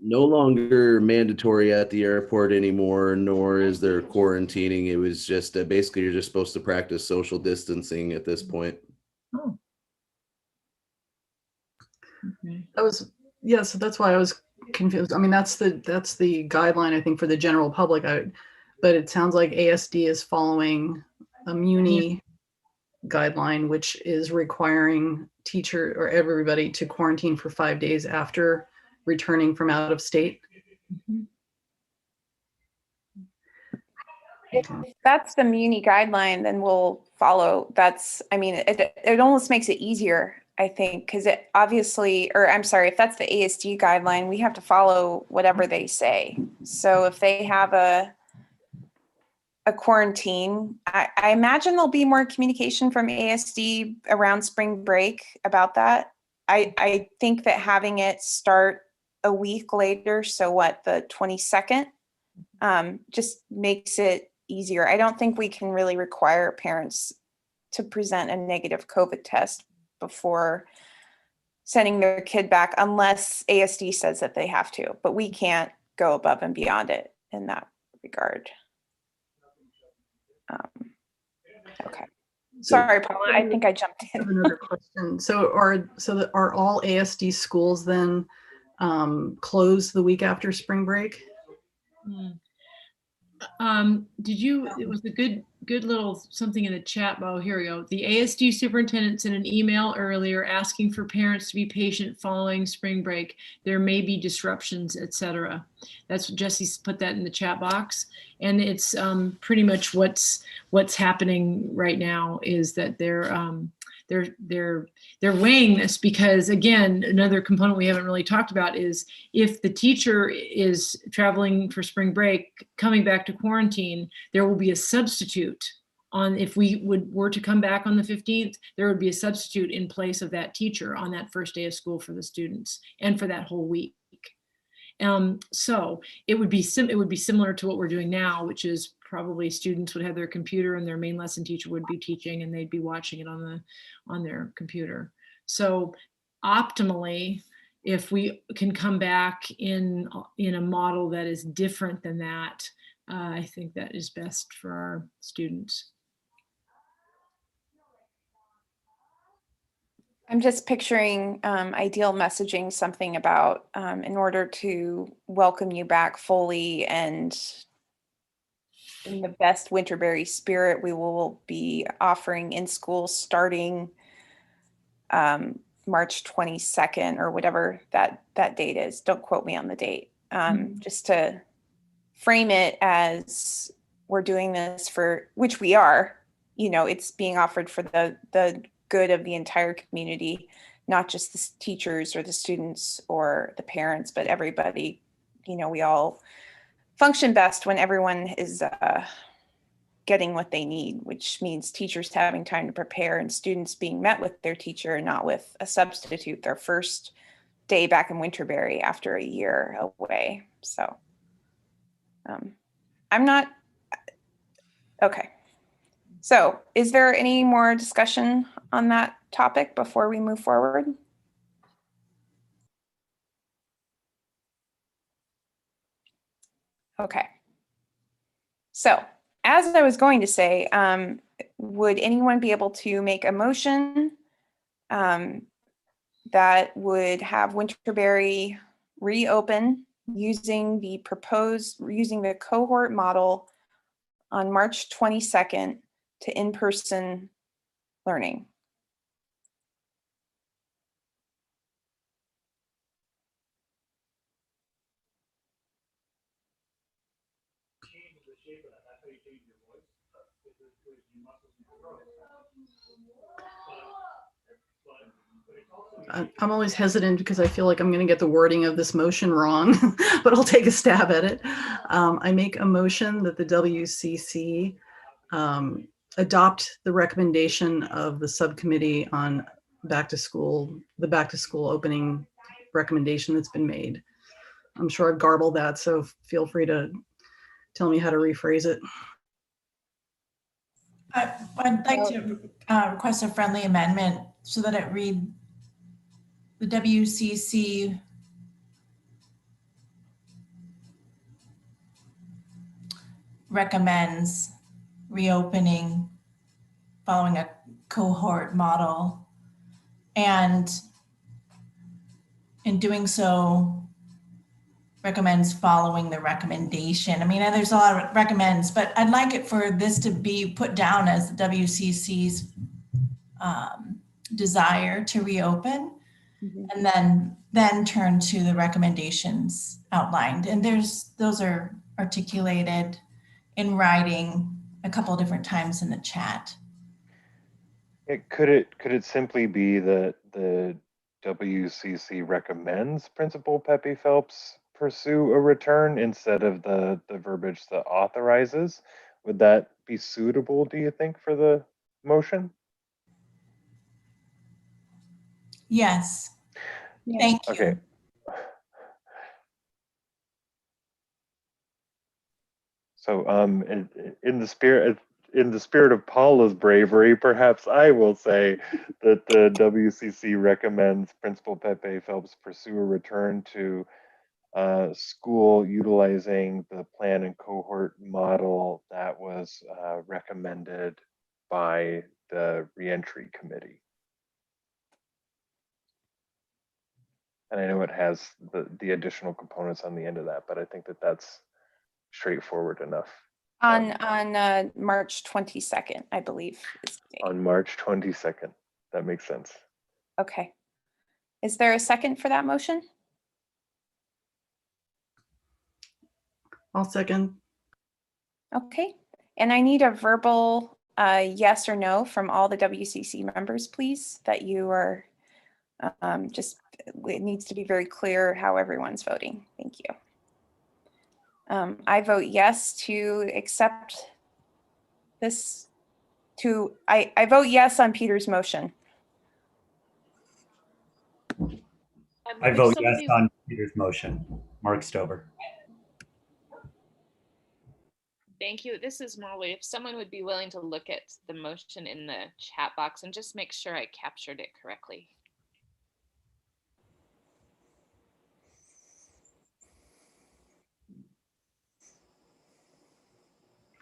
no longer mandatory at the airport anymore, nor is there quarantining. It was just basically you're just supposed to practice social distancing at this point. Oh. Okay. That was, yeah, so that's why I was confused. I mean, that's the guideline, I think, for the general public. But it sounds like ASD is following a Muni guideline, which is requiring teacher or everybody to quarantine for 5 days after returning from out of state. Mhm. If that's the Muni guideline, then we'll follow. That's, I mean, it almost makes it easier, I think, because it obviously, or I'm sorry, if that's the ASD guideline, we have to follow whatever they say. So if they have a quarantine, I imagine there'll be more communication from ASD around spring break about that. I think that having it start a week later, so what, the 22nd, just makes it easier. I don't think we can really require parents to present a negative COVID test before sending their kid back unless ASD says that they have to, but we can't go above and beyond it in that regard. Okay. Sorry, Paula, I think I jumped in. Another question. So are all ASD schools then closed the week after spring break? It was a good little something in the chat. Oh, here we go. The ASD superintendent sent an email earlier asking for parents to be patient following spring break. There may be disruptions, etc. That's Jesse's put that in the chat box. And it's pretty much what's happening right now is that they're weighing this because, again, another component we haven't really talked about is if the teacher is traveling for spring break, coming back to quarantine, there will be a substitute on, if we were to come back on the 15th, there would be a substitute in place of that teacher on that first day of school for the students and for that whole week. So it would be similar to what we're doing now, which is probably students would have their computer and their main lesson teacher would be teaching and they'd be watching it on their computer. So optimally, if we can come back in a model that is different than that, I think that is best for our students. I'm just picturing ideal messaging, something about in order to welcome you back fully and in the best Winterberry spirit, we will be offering in school starting March 22nd or whatever that date is. Don't quote me on the date. Just to frame it as we're doing this for, which we are, it's being offered for the good of the entire community, not just the teachers or the students or the parents, but everybody. We all function best when everyone is getting what they need, which means teachers having time to prepare and students being met with their teacher and not with a substitute their first day back in Winterberry after a year away. So I'm not, okay. So is there any more discussion on that topic before we move forward? Okay. So as I was going to say, would anyone be able to make a motion that would have Winterberry reopen using the cohort model on March 22nd to in-person learning? I'm always hesitant because I feel like I'm going to get the wording of this motion wrong, but I'll take a stab at it. I make a motion that the WCC adopt the recommendation of the subcommittee on the back to school opening recommendation that's been made. I'm sure I've garbled that, so feel free to tell me how to rephrase it. I'd like to request a friendly amendment so that it read the WCC recommends reopening following a cohort model, and in doing so recommends following the recommendation. I mean, there's a lot of recommends, but I'd like it for this to be put down as the WCC's desire to reopen, and then turn to the recommendations outlined. And those are articulated in writing a couple of different times in the chat. Could it simply be that the WCC recommends Principal Pepe Phelps pursue a return instead of the verbiage that authorizes? Would that be suitable, do you think, for the motion? Yes. Thank you. Okay. So in the spirit of Paula's bravery, perhaps I will say that the WCC recommends Principal Pepe Phelps pursue a return to school utilizing the plan and cohort model that was recommended by the reentry committee. And I know it has the additional components on the end of that, but I think that that's straightforward enough. On March 22nd, I believe. On March 22nd. That makes sense. Okay. Is there a second for that motion? I'll second. Okay. And I need a verbal yes or no from all the WCC members, please, that you are it needs to be very clear how everyone's voting. Thank you. I vote yes to accept this. I vote yes on Peter's motion. I vote yes on Peter's motion. Mark Stover. Thank you. This is Molly. If someone would be willing to look at the motion in the chat box and just make sure I captured it correctly.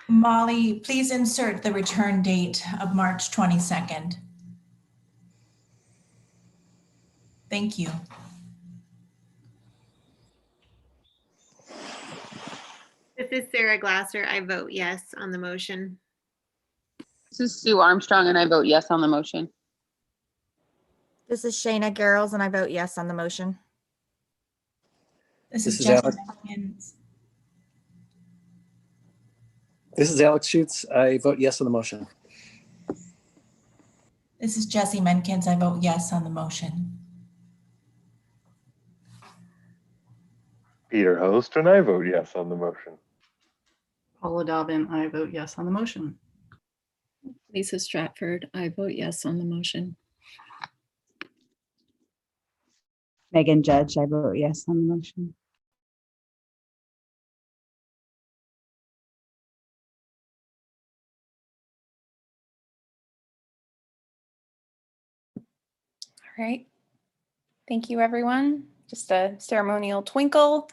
Molly, please insert the return date of March 22nd. Thank you. This is Sarah Glasser. I vote yes on the motion. This is Sue Armstrong, and I vote yes on the motion. This is Shayna Garrels, and I vote yes on the motion. This is Jesse Alex. Menkins. This is Alex Schutz. I vote yes on the motion. This is Jesse Menkins. I vote yes on the motion. Peter Host, and I vote yes on the motion. Paula Dobbin, I vote yes on the motion. Lisa Stratford, I vote yes on the motion. Megan Judge, I vote yes on the motion. All right. Thank you, everyone. Just a ceremonial twinkle.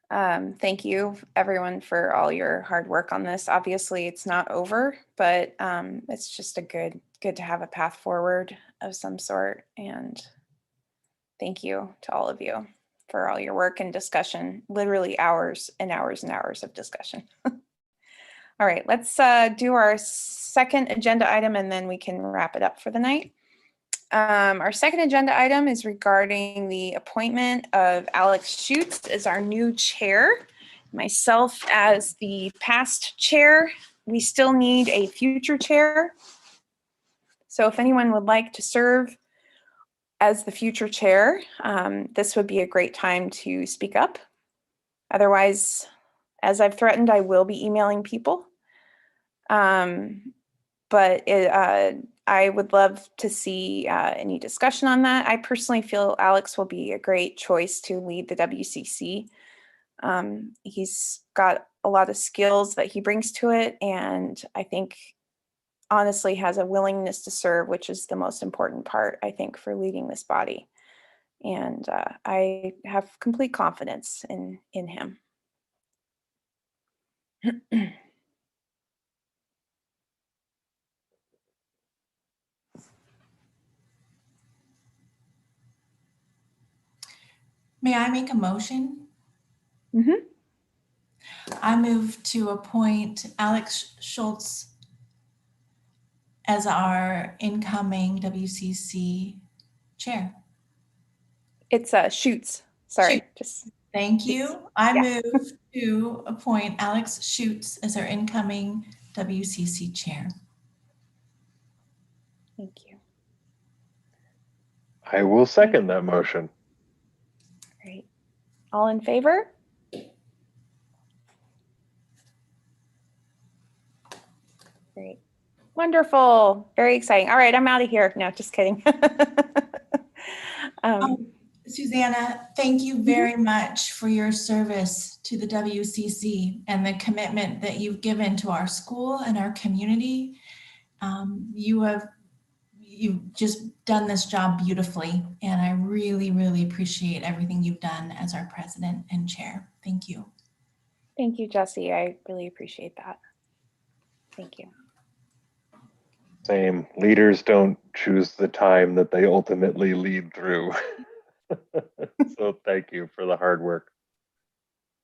Thank you, everyone, for all your hard work on this. Obviously, it's not over, but it's just a good to have a path forward of some sort. And thank you to all of you for all your work and discussion. Literally hours and hours and hours of discussion. All right, let's do our second agenda item, and then we can wrap it up for the night. Our second agenda item is regarding the appointment of Alex Schutz as our new chair, myself as the past chair. We still need a future chair. So if anyone would like to serve as the future chair, this would be a great time to speak up. Otherwise, as I've threatened, I will be emailing people. But I would love to see any discussion on that. I personally feel Alex will be a great choice to lead the WCC. He's got a lot of skills that he brings to it, and I think honestly has a willingness to serve, which is the most important part, I think, for leading this body. And I have complete confidence in him. May I make a motion? Mm-hmm. I move to appoint Alex Schultz as our incoming WCC chair. It's Shoots. Sorry, Shoot. just Thank Shoots. you. I Yeah. move to appoint Alex Schutz as our incoming WCC chair. Thank you. I will second that motion. Great. All in favor? Great. Wonderful. Very exciting. All right, I'm out of here. No, just kidding. Susanna, thank you very much for your service to the WCC and the commitment that you've given to our school and our community. You've just done this job beautifully, and I really, really appreciate everything you've done as our president and chair. Thank you. Thank you, Jessie. I really appreciate that. Thank you. Same. Leaders don't choose the time that they ultimately lead through. So thank you for the hard work.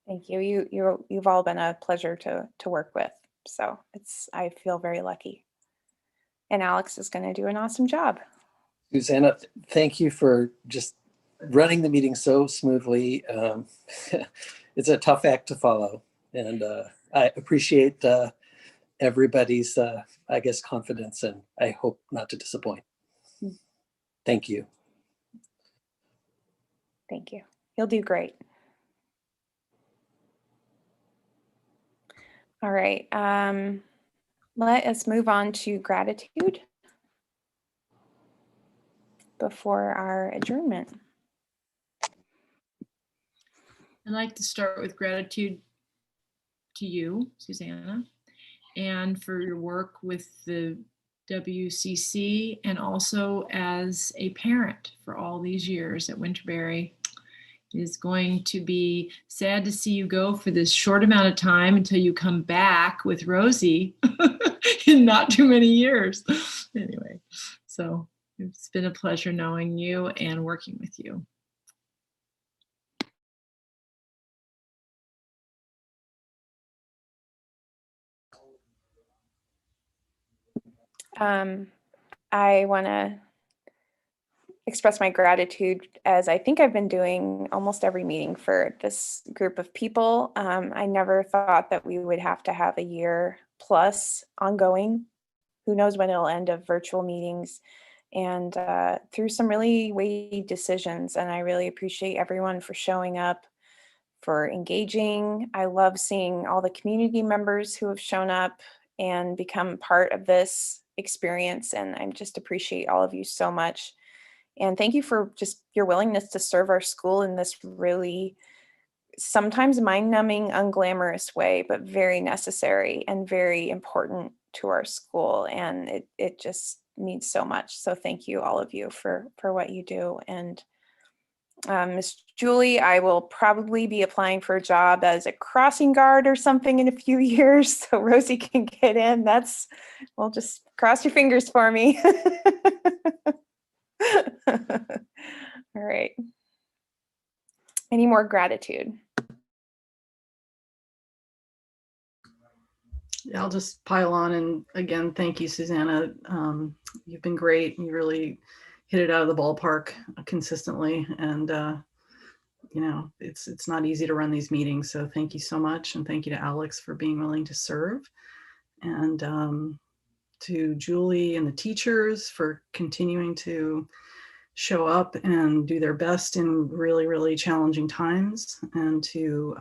Thank you. You've all been a pleasure to work with. So I feel very lucky. And Alex is going to do an awesome job. Susanna, thank you for just running the meeting so smoothly. It's a tough act to follow, and I appreciate everybody's, I guess, confidence, and I hope not to disappoint. Thank you. Thank you. You'll do great. All right. Let us move on to gratitude before our adjournment. I'd like to start with gratitude to you, Susanna, and for your work with the WCC and also as a parent for all these years at Winterberry. It is going to be sad to see you go for this short amount of time until you come back with Rosie in not too many years. Anyway, so it's been a pleasure knowing you and working with you. I want to express my gratitude, as I think I've been doing almost every meeting, for this group of people. I never thought that we would have to have a year plus ongoing. Who knows when it'll end, of virtual meetings, and through some really weighty decisions. And I really appreciate everyone for showing up, for engaging. I love seeing all the community members who have shown up and become part of this experience. And I just appreciate all of you so much. And thank you for just your willingness to serve our school in this really sometimes mind-numbing, unglamorous way, but very necessary and very important to our school. And it just means so much. So thank you, all of you, for what you do. And Miss Julie, I will probably be applying for a job as a crossing guard or something in a few years, so Rosie can get in. Well, just cross your fingers for me. All right. Any more gratitude? Yeah, I'll just pile on, and again, thank you, Susanna. You've been great. You really hit it out of the ballpark consistently, and you know, it's not easy to run these meetings. So thank you so much, and thank you to Alex for being willing to serve, and to Julie and the teachers for continuing to show up and do their best in really, really challenging times, and to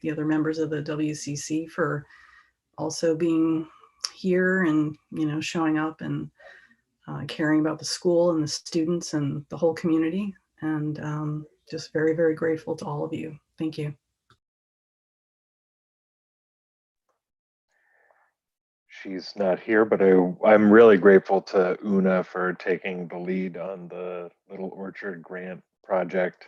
the other members of the WCC for also being here and, you know, showing up and caring about the school and the students and the whole community. And just very, very grateful to all of you. Thank you. She's not here, but I'm really grateful to Una for taking the lead on the Little Orchard grant project.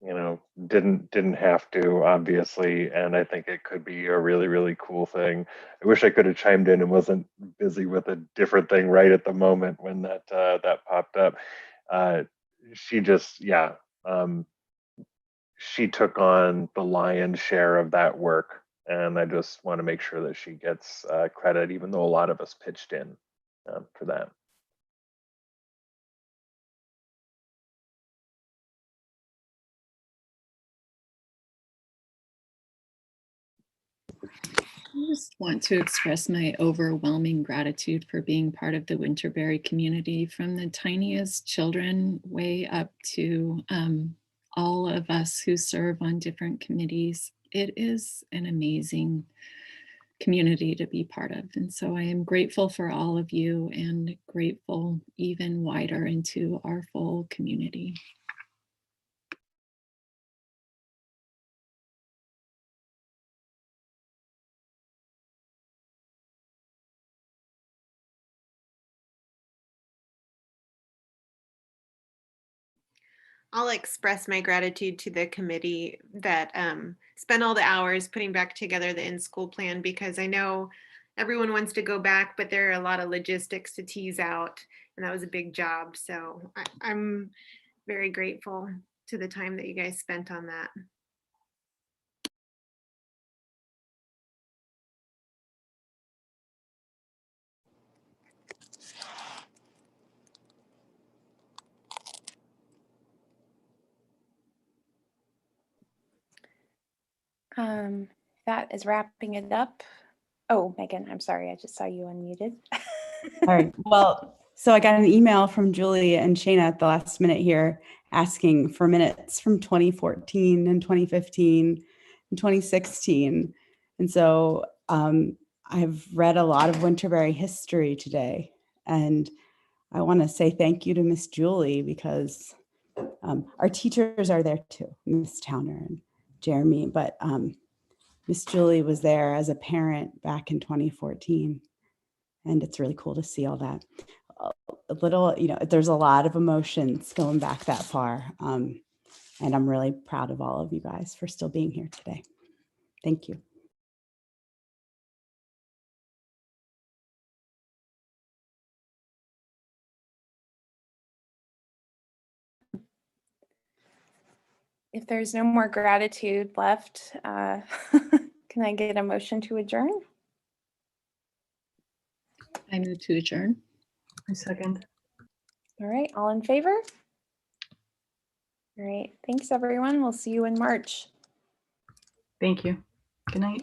you know, didn't have to, obviously, and I think it could be a really, really cool thing. I wish I could have chimed in and wasn't busy with a different thing right at the moment when that popped up. She just, yeah, she took on the lion's share of that work, and I just want to make sure that she gets credit, even though a lot of us pitched in for that. I just want to express my overwhelming gratitude for being part of the Winterberry community, from the tiniest children way up to all of us who serve on different committees. It is an amazing community to be part of. And so I am grateful for all of you, and grateful even wider into our full community. I'll express my gratitude to the committee that spent all the hours putting back together the in-school plan, because I know everyone wants to go back, but there are a lot of logistics to tease out, and that was a big job. So I'm very grateful to the time that you guys spent on that. That is wrapping it up. Oh, Megan, I'm sorry. I just saw you unmuted. All right. Well, so I got an email from Julie and Shayna at the last minute here asking for minutes from 2014 and 2015 and 2016. And so I've read a lot of Winterberry history today. And I want to say thank you to Miss Julie, because our teachers are there too, Miss Towner and Jeremy, but Miss Julie was there as a parent back in 2014. And it's really cool to see all that. A little, you know, there's a lot of emotions going back that far. And I'm really proud of all of you guys for still being here today. Thank you. If there's no more gratitude left, can I get a motion to adjourn? I move to adjourn. I second. All right, all in favor? All right, thanks everyone. We'll see you in March. Thank you. Good night.